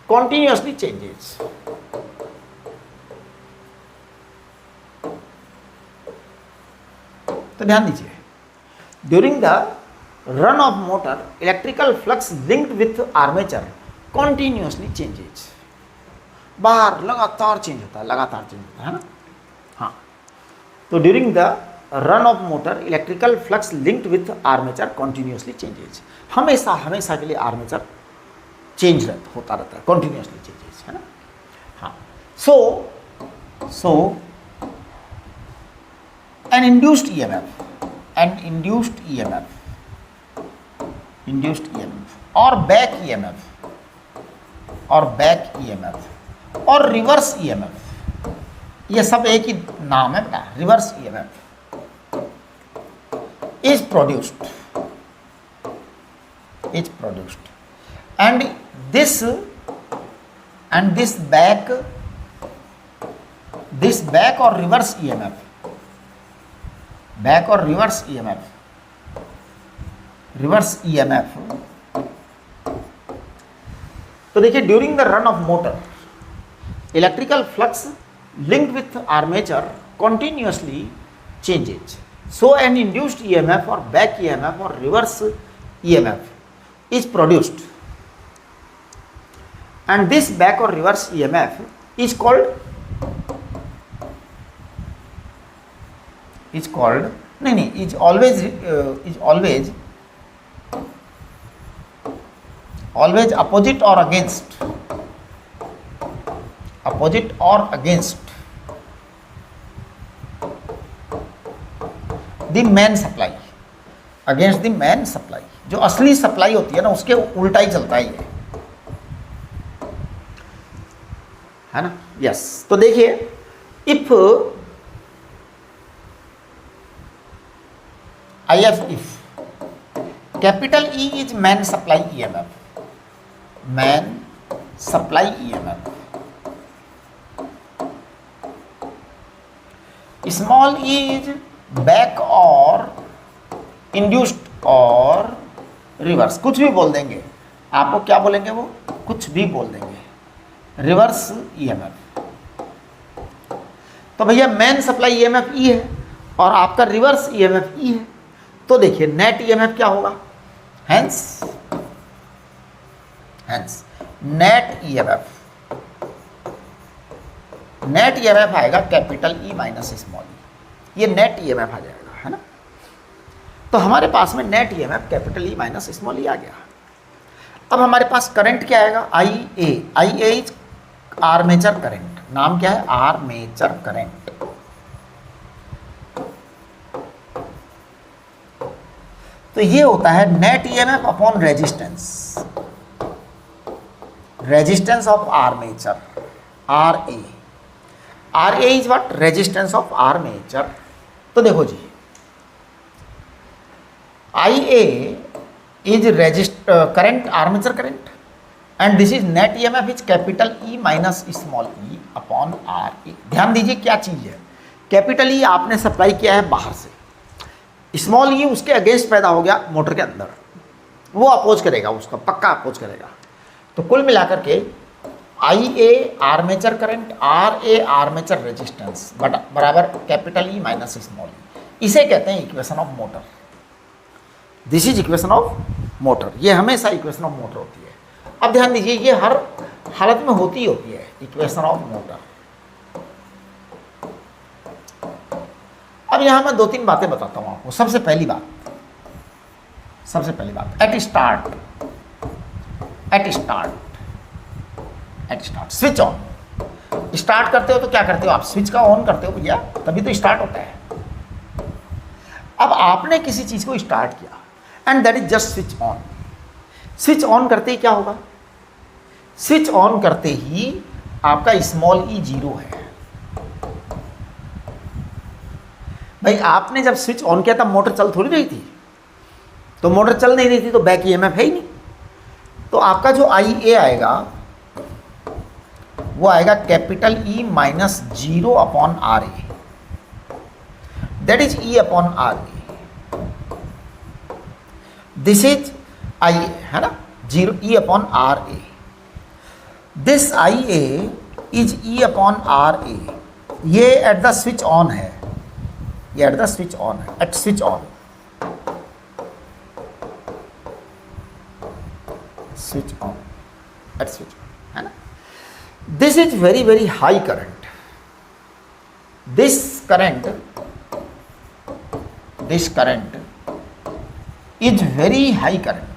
continuously changes। तो ध्यान दीजिए, during the run of motor electrical flux linked with armature continuously changes, बाहर लगातार चेंज होता है, है ना, हाँ। तो during the run of motor electrical flux linked with armature continuously changes, हमेशा के लिए आर्मेचर चेंज होता रहता है, कॉन्टिन्यूसली चेंजेज, है ना, हाँ। So an induced EMF, and induced EMF, और बैक ईएमएफ, और रिवर्स ईएमएफ, ये सब एक ही नाम है बेटा, reverse EMF is produced and this back or reverse EMF, तो देखिए during the run of motor electrical flux linked with armature continuously changes. So an induced EMF or back EMF or reverse EMF is produced, and this back or reverse EMF is called always opposite or against the main supply, against the main supply. जो असली supply होती है ना उसके उल्टा ही चलता है ये, है ना. यस, तो देखिए if capital E is main supply EMF, small e is back or induced और रिवर्स, कुछ भी बोल देंगे आपको, क्या बोलेंगे वो, कुछ भी बोल देंगे, रिवर्स ईएमएफ. तो भैया मेन सप्लाई ईएमएफ ई है और आपका रिवर्स ईएमएफ ई है, तो देखिए नेट ईएमएफ क्या होगा, हेंस नेट ईएमएफ आएगा कैपिटल ई माइनस स्मॉल ई, ये नेट ईएमएफ आ जाएगा, है ना. तो हमारे पास में net EMF capital E minus small e आ गया. अब हमारे पास करंट क्या आएगा, I A is armature current, नाम क्या है, आर्मेचर करंट. तो ये होता है net EMF upon resistance of armature, R A is what, resistance of armature. तो देखो जी, आई ए is current, armature current, and this is net EMF is capital E minus small e upon R A. ध्यान दीजिए क्या चीज़ है, capital E आपने supply किया है बाहर से, स्मॉल e उसके अगेंस्ट पैदा हो गया मोटर के अंदर, वो अपोज करेगा, उसका पक्का अपोज करेगा. तो कुल मिलाकर के I A armature current, R A armature resistance बराबर capital E minus small e, इसे कहते हैं equation of motor. This is equation of motor, ये हमेशा इक्वेशन ऑफ मोटर होती है. अब ध्यान दीजिए ये हर हालत में होती है इक्वेशन ऑफ मोटर. अब यहां मैं 2-3 बातें बताता हूं आपको. सबसे पहली बात at start switch on. Start करते हो तो क्या करते हो आप, स्विच का ऑन करते हो भैया, तभी तो स्टार्ट होता है. अब आपने किसी चीज को स्टार्ट किया and that is just switch on. Switch on करते ही क्या होगा, स्विच ऑन करते ही आपका स्मॉल ई 0 है. भाई आपने जब स्विच ऑन किया तब मोटर चल थोड़ी रही थी, तो मोटर चल नहीं रही थी तो बैक ईएमएफ है ही नहीं. तो आपका जो आई ए आएगा वो आएगा capital E minus 0 upon R A, that is E upon R A. This is I A, है ना, 0 E upon R A. This I A is E upon R A. ये एट द स्विच ऑन है, ये at the switch on है, at switch on, switch on, at switch on, है ना. This is very very high current. This current is very high current,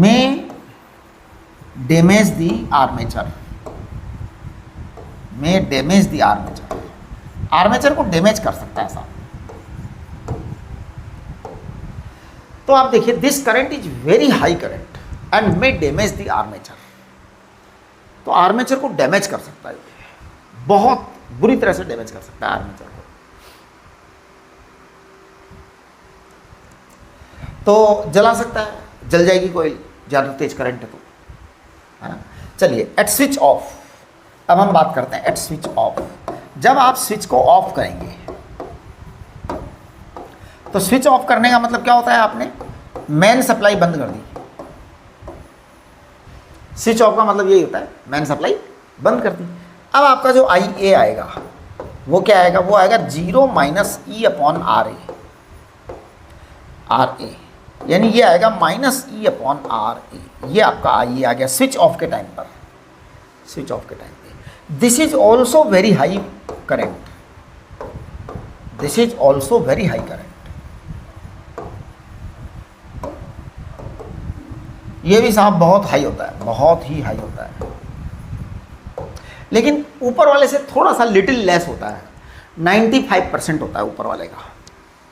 may damage the armature, may damage the armature, armature को damage कर सकता है साहब। तो आप देखिए this current is very high current and may damage the armature, तो armature को डैमेज कर सकता है, बहुत बुरी तरह से डैमेज कर सकता है आर्मेचर को। तो जला सकता है, जल जाएगी कोई ज़्यादा तेज करंट है तो, है ना। चलिए एट स्विच ऑफ, अब हम बात करते हैं एट स्विच ऑफ। जब आप स्विच को ऑफ करेंगे, तो स्विच ऑफ करने का मतलब क्या होता है, आपने मेन सप्लाई बंद कर दी। स्विच ऑफ का मतलब यही होता है मेन सप्लाई बंद कर दी। अब आपका जो आई ए आएगा वो क्या आएगा, वो आएगा 0 minus E upon R A, R A यानी ये आएगा minus E upon R A, ये आपका आई ए आ गया स्विच ऑफ के टाइम पर, स्विच ऑफ के टाइम पे। This is also very high current, this is also very high current, ये भी साहब बहुत हाई होता है, बहुत ही हाई होता है, लेकिन ऊपर वाले से थोड़ा सा लिटिल लेस होता है, 95% होता है ऊपर वाले का,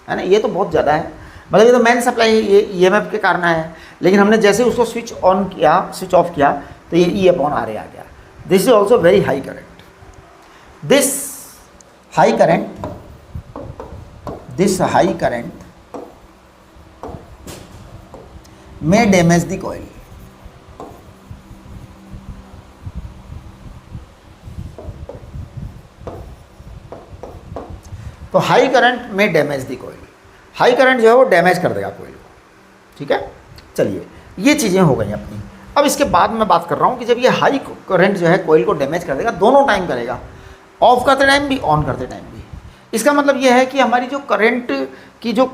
है ना। ये तो बहुत ज़्यादा है, मतलब ये तो मेन सप्लाई ये ईएमएफ के कारण है, लेकिन हमने जैसे उसको स्विच ऑन किया, स्विच ऑफ किया, तो ये ई अपॉन आर ए आ गया। This is also very high current, this high current, this high current may damage the coil, तो हाई करंट में डैमेज दी कोयल, हाई करंट जो है वो डैमेज कर देगा कोयल को, ठीक है। चलिए ये चीज़ें हो गई अपनी। अब इसके बाद मैं बात कर रहा हूँ कि जब ये हाई करंट जो है कोयल को डैमेज कर देगा, दोनों टाइम करेगा, ऑफ करते टाइम भी, ऑन करते टाइम भी। इसका मतलब ये है कि हमारी जो करंट की जो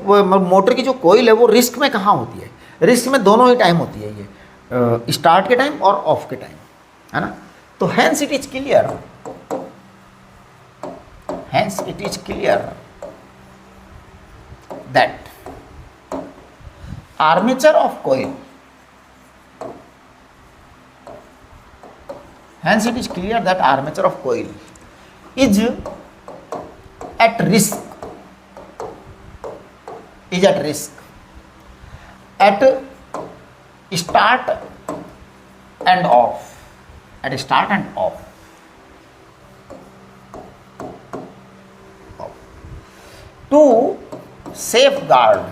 मोटर की जो कोयल है वो रिस्क में कहाँ होती है, रिस्क में दोनों ही टाइम होती है, ये स्टार्ट के टाइम और ऑफ के टाइम, है ना। तो hence it is clear, hence it is clear that armature of coil, hence it is clear that armature of coil is at risk, is at risk at start and off, at start and off, to safeguard,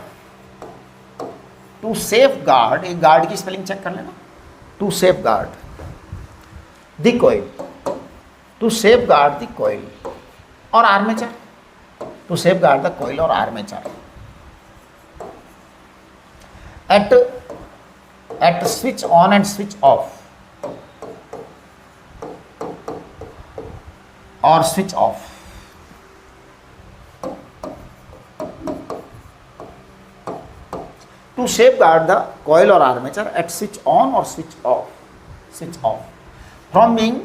to safeguard, एक guard की spelling check कर लेना, to safeguard the coil, to safeguard the coil और armature, to safeguard the coil और armature at switch on and switch off or switch off, to safeguard the coil or armature at switch on or switch off from being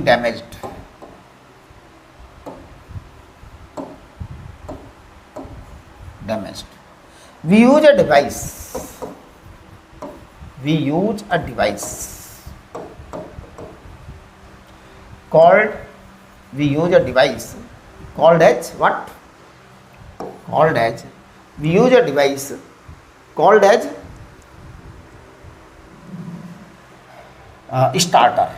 damaged, we use a device called, we use a device called as what, called as, we use a device called as starter,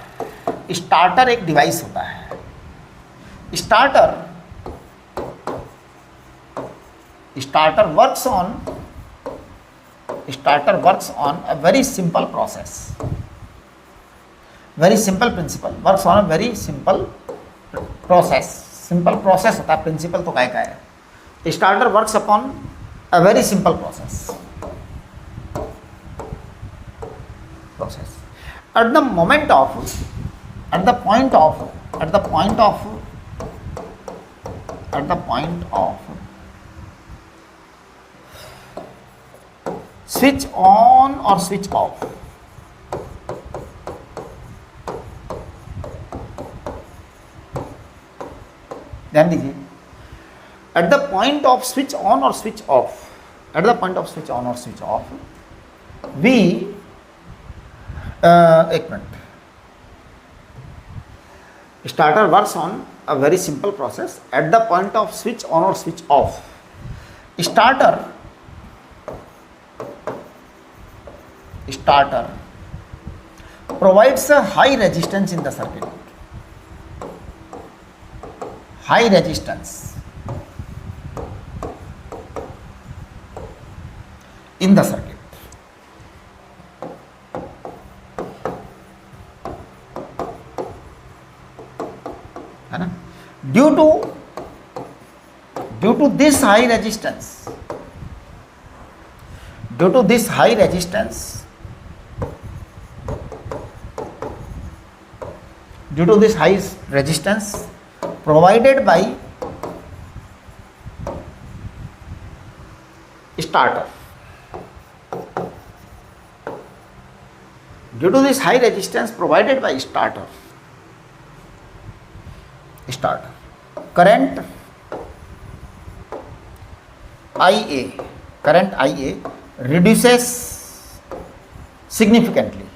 starter एक device होता है, starter works on a very simple process, very simple principle, works on a very simple process, simple process होता है, principle तो क्या है, starter works upon a very simple process at the moment of, at the point of switch on or switch off, ध्यान दीजिए, at the point of switch on or switch off, at the point of switch on or switch off, we एक minute, Starter works on a very simple process at the point of switch on or switch off. Starter provides a high resistance in the circuit. High resistance in the circuit. है ना? Due to this high resistance, due to this high resistance provided by starter, due to this high resistance provided by starter, current IA reduces significantly.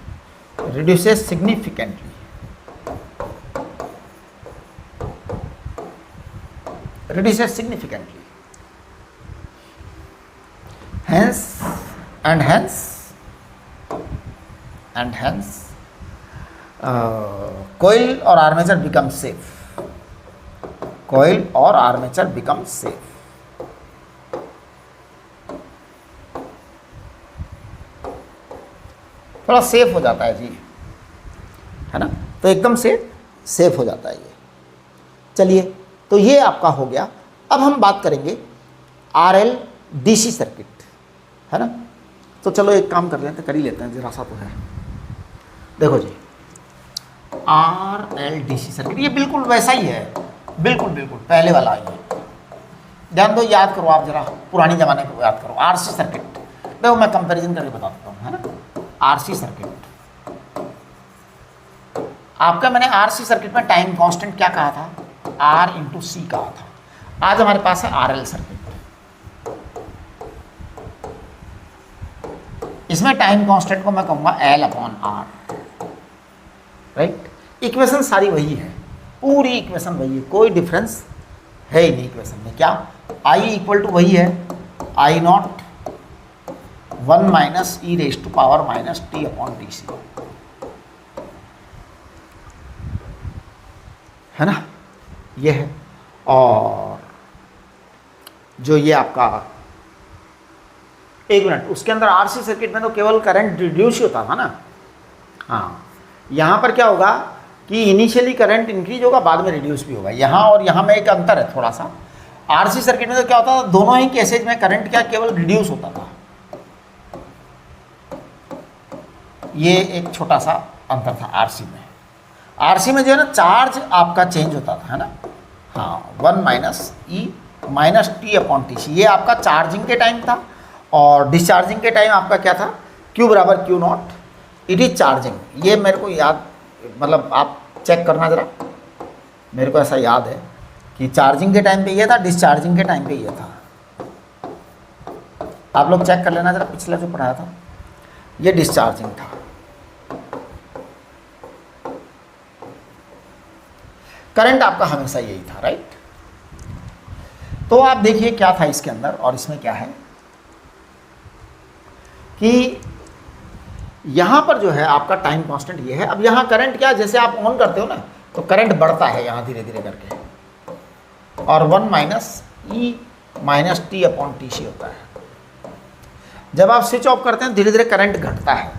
Hence coil or armature becomes safe. थोड़ा safe हो जाता है जी, है ना? तो एकदम से safe हो जाता है ये। चलिए, तो ये आपका हो गया। अब हम बात करेंगे RL DC सर्किट, है ना? तो चलो एक काम कर लेते हैं, जरा सा तो है। देखो जी, RL DC सर्किट ये बिल्कुल वैसा ही है, बिल्कुल पहले वाला ही है। ध्यान दो, याद करो आप, जरा पुरानी ज़माने को याद करो। RC सर्किट, देखो मैं कंपैरिजन करके बता देता हूँ, है ना? RC सर्किट आपका, मैंने RC सर्किट में टाइम कांस्टेंट क्या कहा था? R × C कहा था। आज हमारे पास है RL सर्किट, इसमें टाइम कांस्टेंट को मैं कहूँगा L/R, राइट? इक्वेशन सारी वही है, पूरी इक्वेशन वही है, कोई डिफरेंस है ही नहीं इक्वेशन में। क्या I इक्वल टू वही है, I0 1 - e⁻⁻t/TC, है ना? ये है। और जो ये आपका, एक मिनट, उसके अंदर RC सर्किट में तो केवल करंट रिड्यूस ही होता था ना। हाँ, यहाँ पर क्या होगा कि इनिशियली करंट इंक्रीज होगा, बाद में रिड्यूस भी होगा। यहाँ और यहाँ में एक अंतर है थोड़ा सा। RC सर्किट में तो क्या होता था, दोनों ही केसेज में करंट क्या केवल रिड्यूस होता था। ये एक छोटा सा अंतर था RC में। RC में जो है ना, चार्ज आपका चेंज होता था, है ना? हाँ, 1 - e⁻t/TC, ये आपका चार्जिंग के टाइम था। और डिस्चार्जिंग के टाइम आपका क्या था? Q = Q0, it is charging. ये मेरे को याद, मतलब आप चेक करना ज़रा, मेरे को ऐसा याद है कि चार्जिंग के टाइम पे ये था, डिस्चार्जिंग के टाइम पे ये था। आप लोग चेक कर लेना ज़रा, पिछला जो पढ़ाया था ये डिस्चार्जिंग था। करंट आपका हमेशा यही था, राइट? तो आप देखिए क्या था इसके अंदर और इसमें क्या है कि यहाँ पर जो है आपका टाइम कांस्टेंट ये है। अब यहाँ करंट क्या, जैसे आप ऑन करते हो ना, तो करंट बढ़ता है यहाँ धीरे धीरे करके, और 1 - e⁻t/TC होता है। जब आप स्विच ऑफ करते हैं धीरे धीरे करंट घटता है,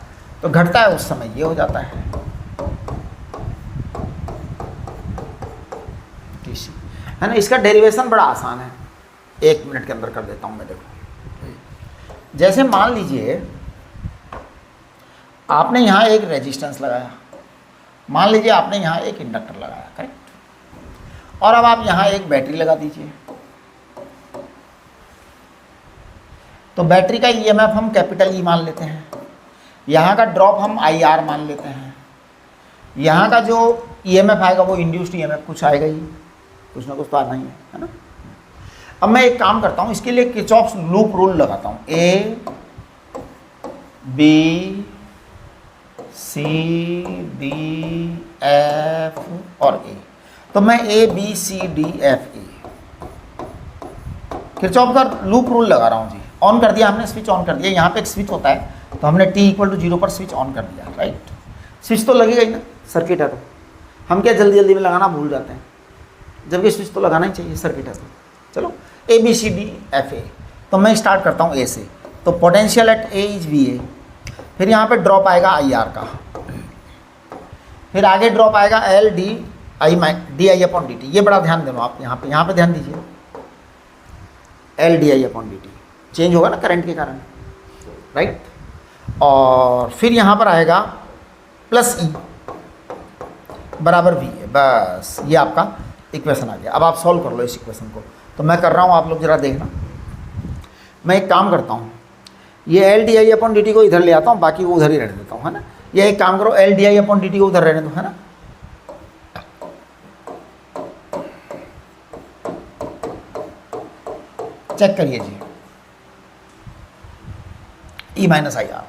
तो घटता है उस समय ये हो जाता है TC, है ना? इसका डेरिवेशन बड़ा आसान है, 1 मिनट के अंदर कर देता हूँ मैं। देखो, जैसे मान लीजिए आपने यहाँ एक रेजिस्टेंस लगाया, मान लीजिए आपने यहाँ एक इंडक्टर लगाया, करेक्ट? और अब आप यहाँ एक बैटरी लगा दीजिए। तो बैटरी का EMF हम कैपिटल E मान लेते हैं, यहाँ का ड्रॉप हम IR मान लेते हैं, यहाँ का जो EMF आएगा वो इंड्यूस्ड EMF कुछ आएगा ही, कुछ ना कुछ तो आना ही है ना? अब मैं एक काम करता हूँ, इसके लिए किरचॉफ्स लूप रूल लगाता हूँ। A B C D F और A, तो मैं A B C D F E Kirchhoff का लूप रूल लगा रहा हूँ जी। ऑन कर दिया हमने, स्विच ऑन कर दिया। यहाँ पे एक स्विच होता है तो हमने t इक्वल टू 0 पर स्विच ऑन कर दिया, राइट। स्विच तो लगेगा ही ना, सर्किट है तो। हम क्या जल्दी जल्दी में लगाना भूल जाते हैं, जबकि स्विच तो लगाना ही चाहिए, सर्किट है तो। चलो A B C D F A, तो मैं स्टार्ट करता हूँ ए से। तो potential at A is V A, फिर यहाँ पे ड्रॉप आएगा आई आर का, फिर आगे ड्रॉप आएगा L D I D I upon D T. ये बड़ा ध्यान देना आप, यहाँ पे ध्यान दीजिए, L D I upon D T change होगा ना करंट के कारण, राइट। और फिर यहाँ पर आएगा प्लस ई बराबर वी है। बस ये आपका इक्वेशन आ गया। अब आप सॉल्व कर लो इस इक्वेशन को। तो मैं कर रहा हूँ, आप लोग जरा देखना। मैं एक काम करता हूँ, ये L D I upon D T को इधर ले आता हूँ, बाकी वो उधर ही रहने देता हूँ, है ना। ये एक काम करो, L D I upon D T को उधर रहने दो, है ना। चेक करिए जी, ई माइनस आई आर।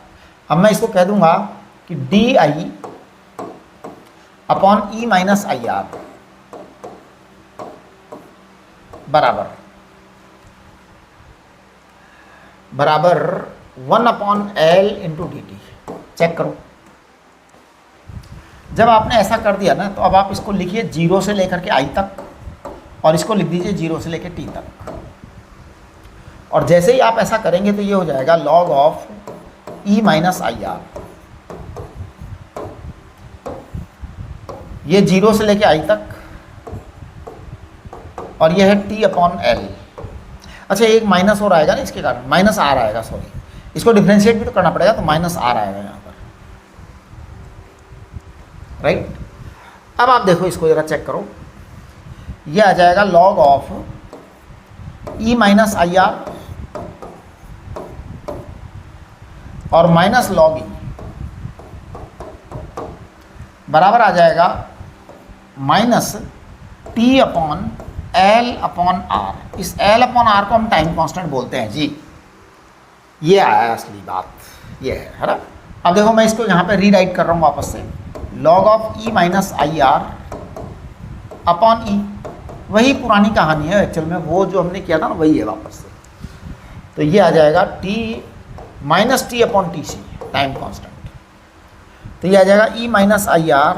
अब मैं इसको कह दूंगा कि D I upon E minus I R बराबर 1 upon L into D T. Check करो, जब आपने ऐसा कर दिया ना, तो अब आप इसको लिखिए 0 से लेकर के आई तक, और इसको लिख दीजिए 0 से लेकर टी तक। और जैसे ही आप ऐसा करेंगे तो ये हो जाएगा log of E minus I are. ये 0 से लेके आई तक, और ये है टी अपॉन एल। अच्छा, एक माइनस और आएगा ना इसके कारण, माइनस आर आएगा, सॉरी, इसको डिफ्रेंशिएट भी तो करना पड़ेगा, तो माइनस आर आएगा यहाँ पर, राइट। अब आप देखो, इसको जरा चेक करो, ये आ जाएगा log of E minus I R और माइनस लॉग ई बराबर आ जाएगा minus T upon L upon R. इस एल अपॉन आर को हम टाइम कांस्टेंट बोलते हैं जी। ये आया असली बात, ये है ना। अब देखो, मैं इसको यहाँ पे रीराइट कर रहा हूँ वापस से, log of E minus I R upon E. वही पुरानी कहानी है एक्चुअल में, वो जो हमने किया था ना, वही है वापस से। तो ये आ जाएगा T minus T upon T C, time constant. तो ये आ जाएगा E minus I R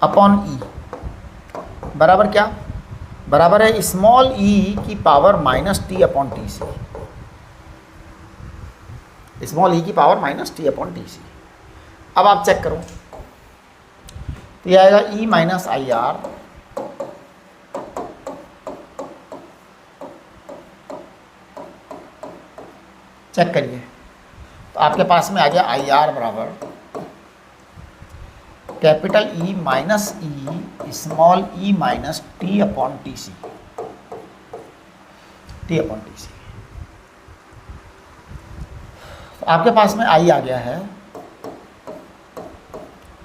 upon E बराबर क्या, बराबर है स्मॉल ई की power minus T upon T C. Small e की power minus T upon T C. अब आप चेक करो, तो ये आएगा E minus I R check करिए, तो आपके पास में आ गया आई आर बराबर कैपिटल ई माइनस ई small e minus T upon T C, T upon T C. तो आपके पास में आई आ गया है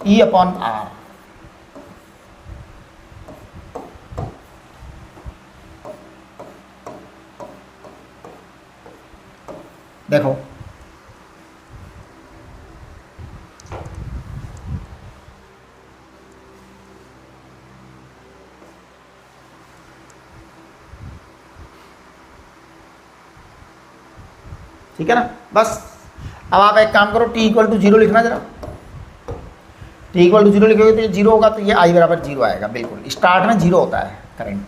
ई अपॉन आर। देखो, ठीक है ना। बस अब आप एक काम करो, t इक्वल टू 0 लिखना जरा। t इक्वल टू 0 लिखोगे तो ये 0 होगा, तो ये i बराबर 0 आएगा। बिल्कुल स्टार्ट में 0 होता है करंट,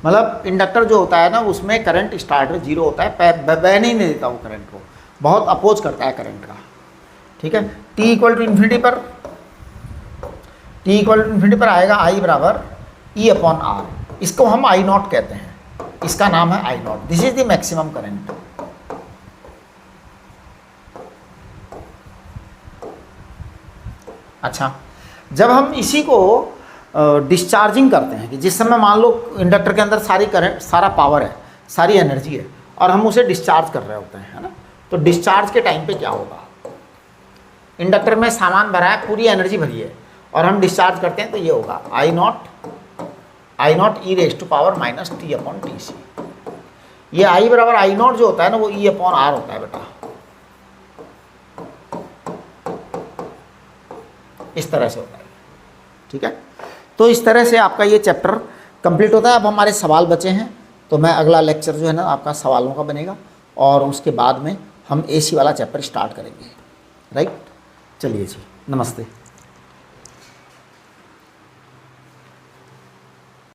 मतलब इंडक्टर जो होता है ना, उसमें करंट स्टार्ट में 0 होता है, बहने ही नहीं देता वो करंट को, बहुत अपोज करता है करंट का, ठीक है। t इक्वल टू इन्फिनिटी पर, t इक्वल टू इन्फिनिटी पर आएगा i बराबर e अपॉन आर। इसको हम आई नॉट कहते हैं, इसका नाम है I naught. This is the maximum current. अच्छा, जब हम इसी को डिस्चार्जिंग करते हैं, कि जिस समय मान लो इंडक्टर के अंदर सारी करंट, सारा पावर है, सारी एनर्जी है, और हम उसे डिस्चार्ज कर रहे होते हैं, है ना। तो डिस्चार्ज के टाइम पे क्या होगा, इंडक्टर में सामान भरा है, पूरी एनर्जी भरी है, और हम डिस्चार्ज करते हैं, तो ये होगा I naught E raise to power minus T upon T C. ये आई बराबर आई नॉट जो होता है ना, वो ई अपॉन आर होता है बेटा, इस तरह से होता है, ठीक है। तो इस तरह से आपका ये चैप्टर कंप्लीट होता है। अब हमारे सवाल बचे हैं, तो मैं अगला लेक्चर जो है ना आपका सवालों का बनेगा, और उसके बाद में हम एसी वाला चैप्टर स्टार्ट करेंगे। राइट, चलिए जी, नमस्ते।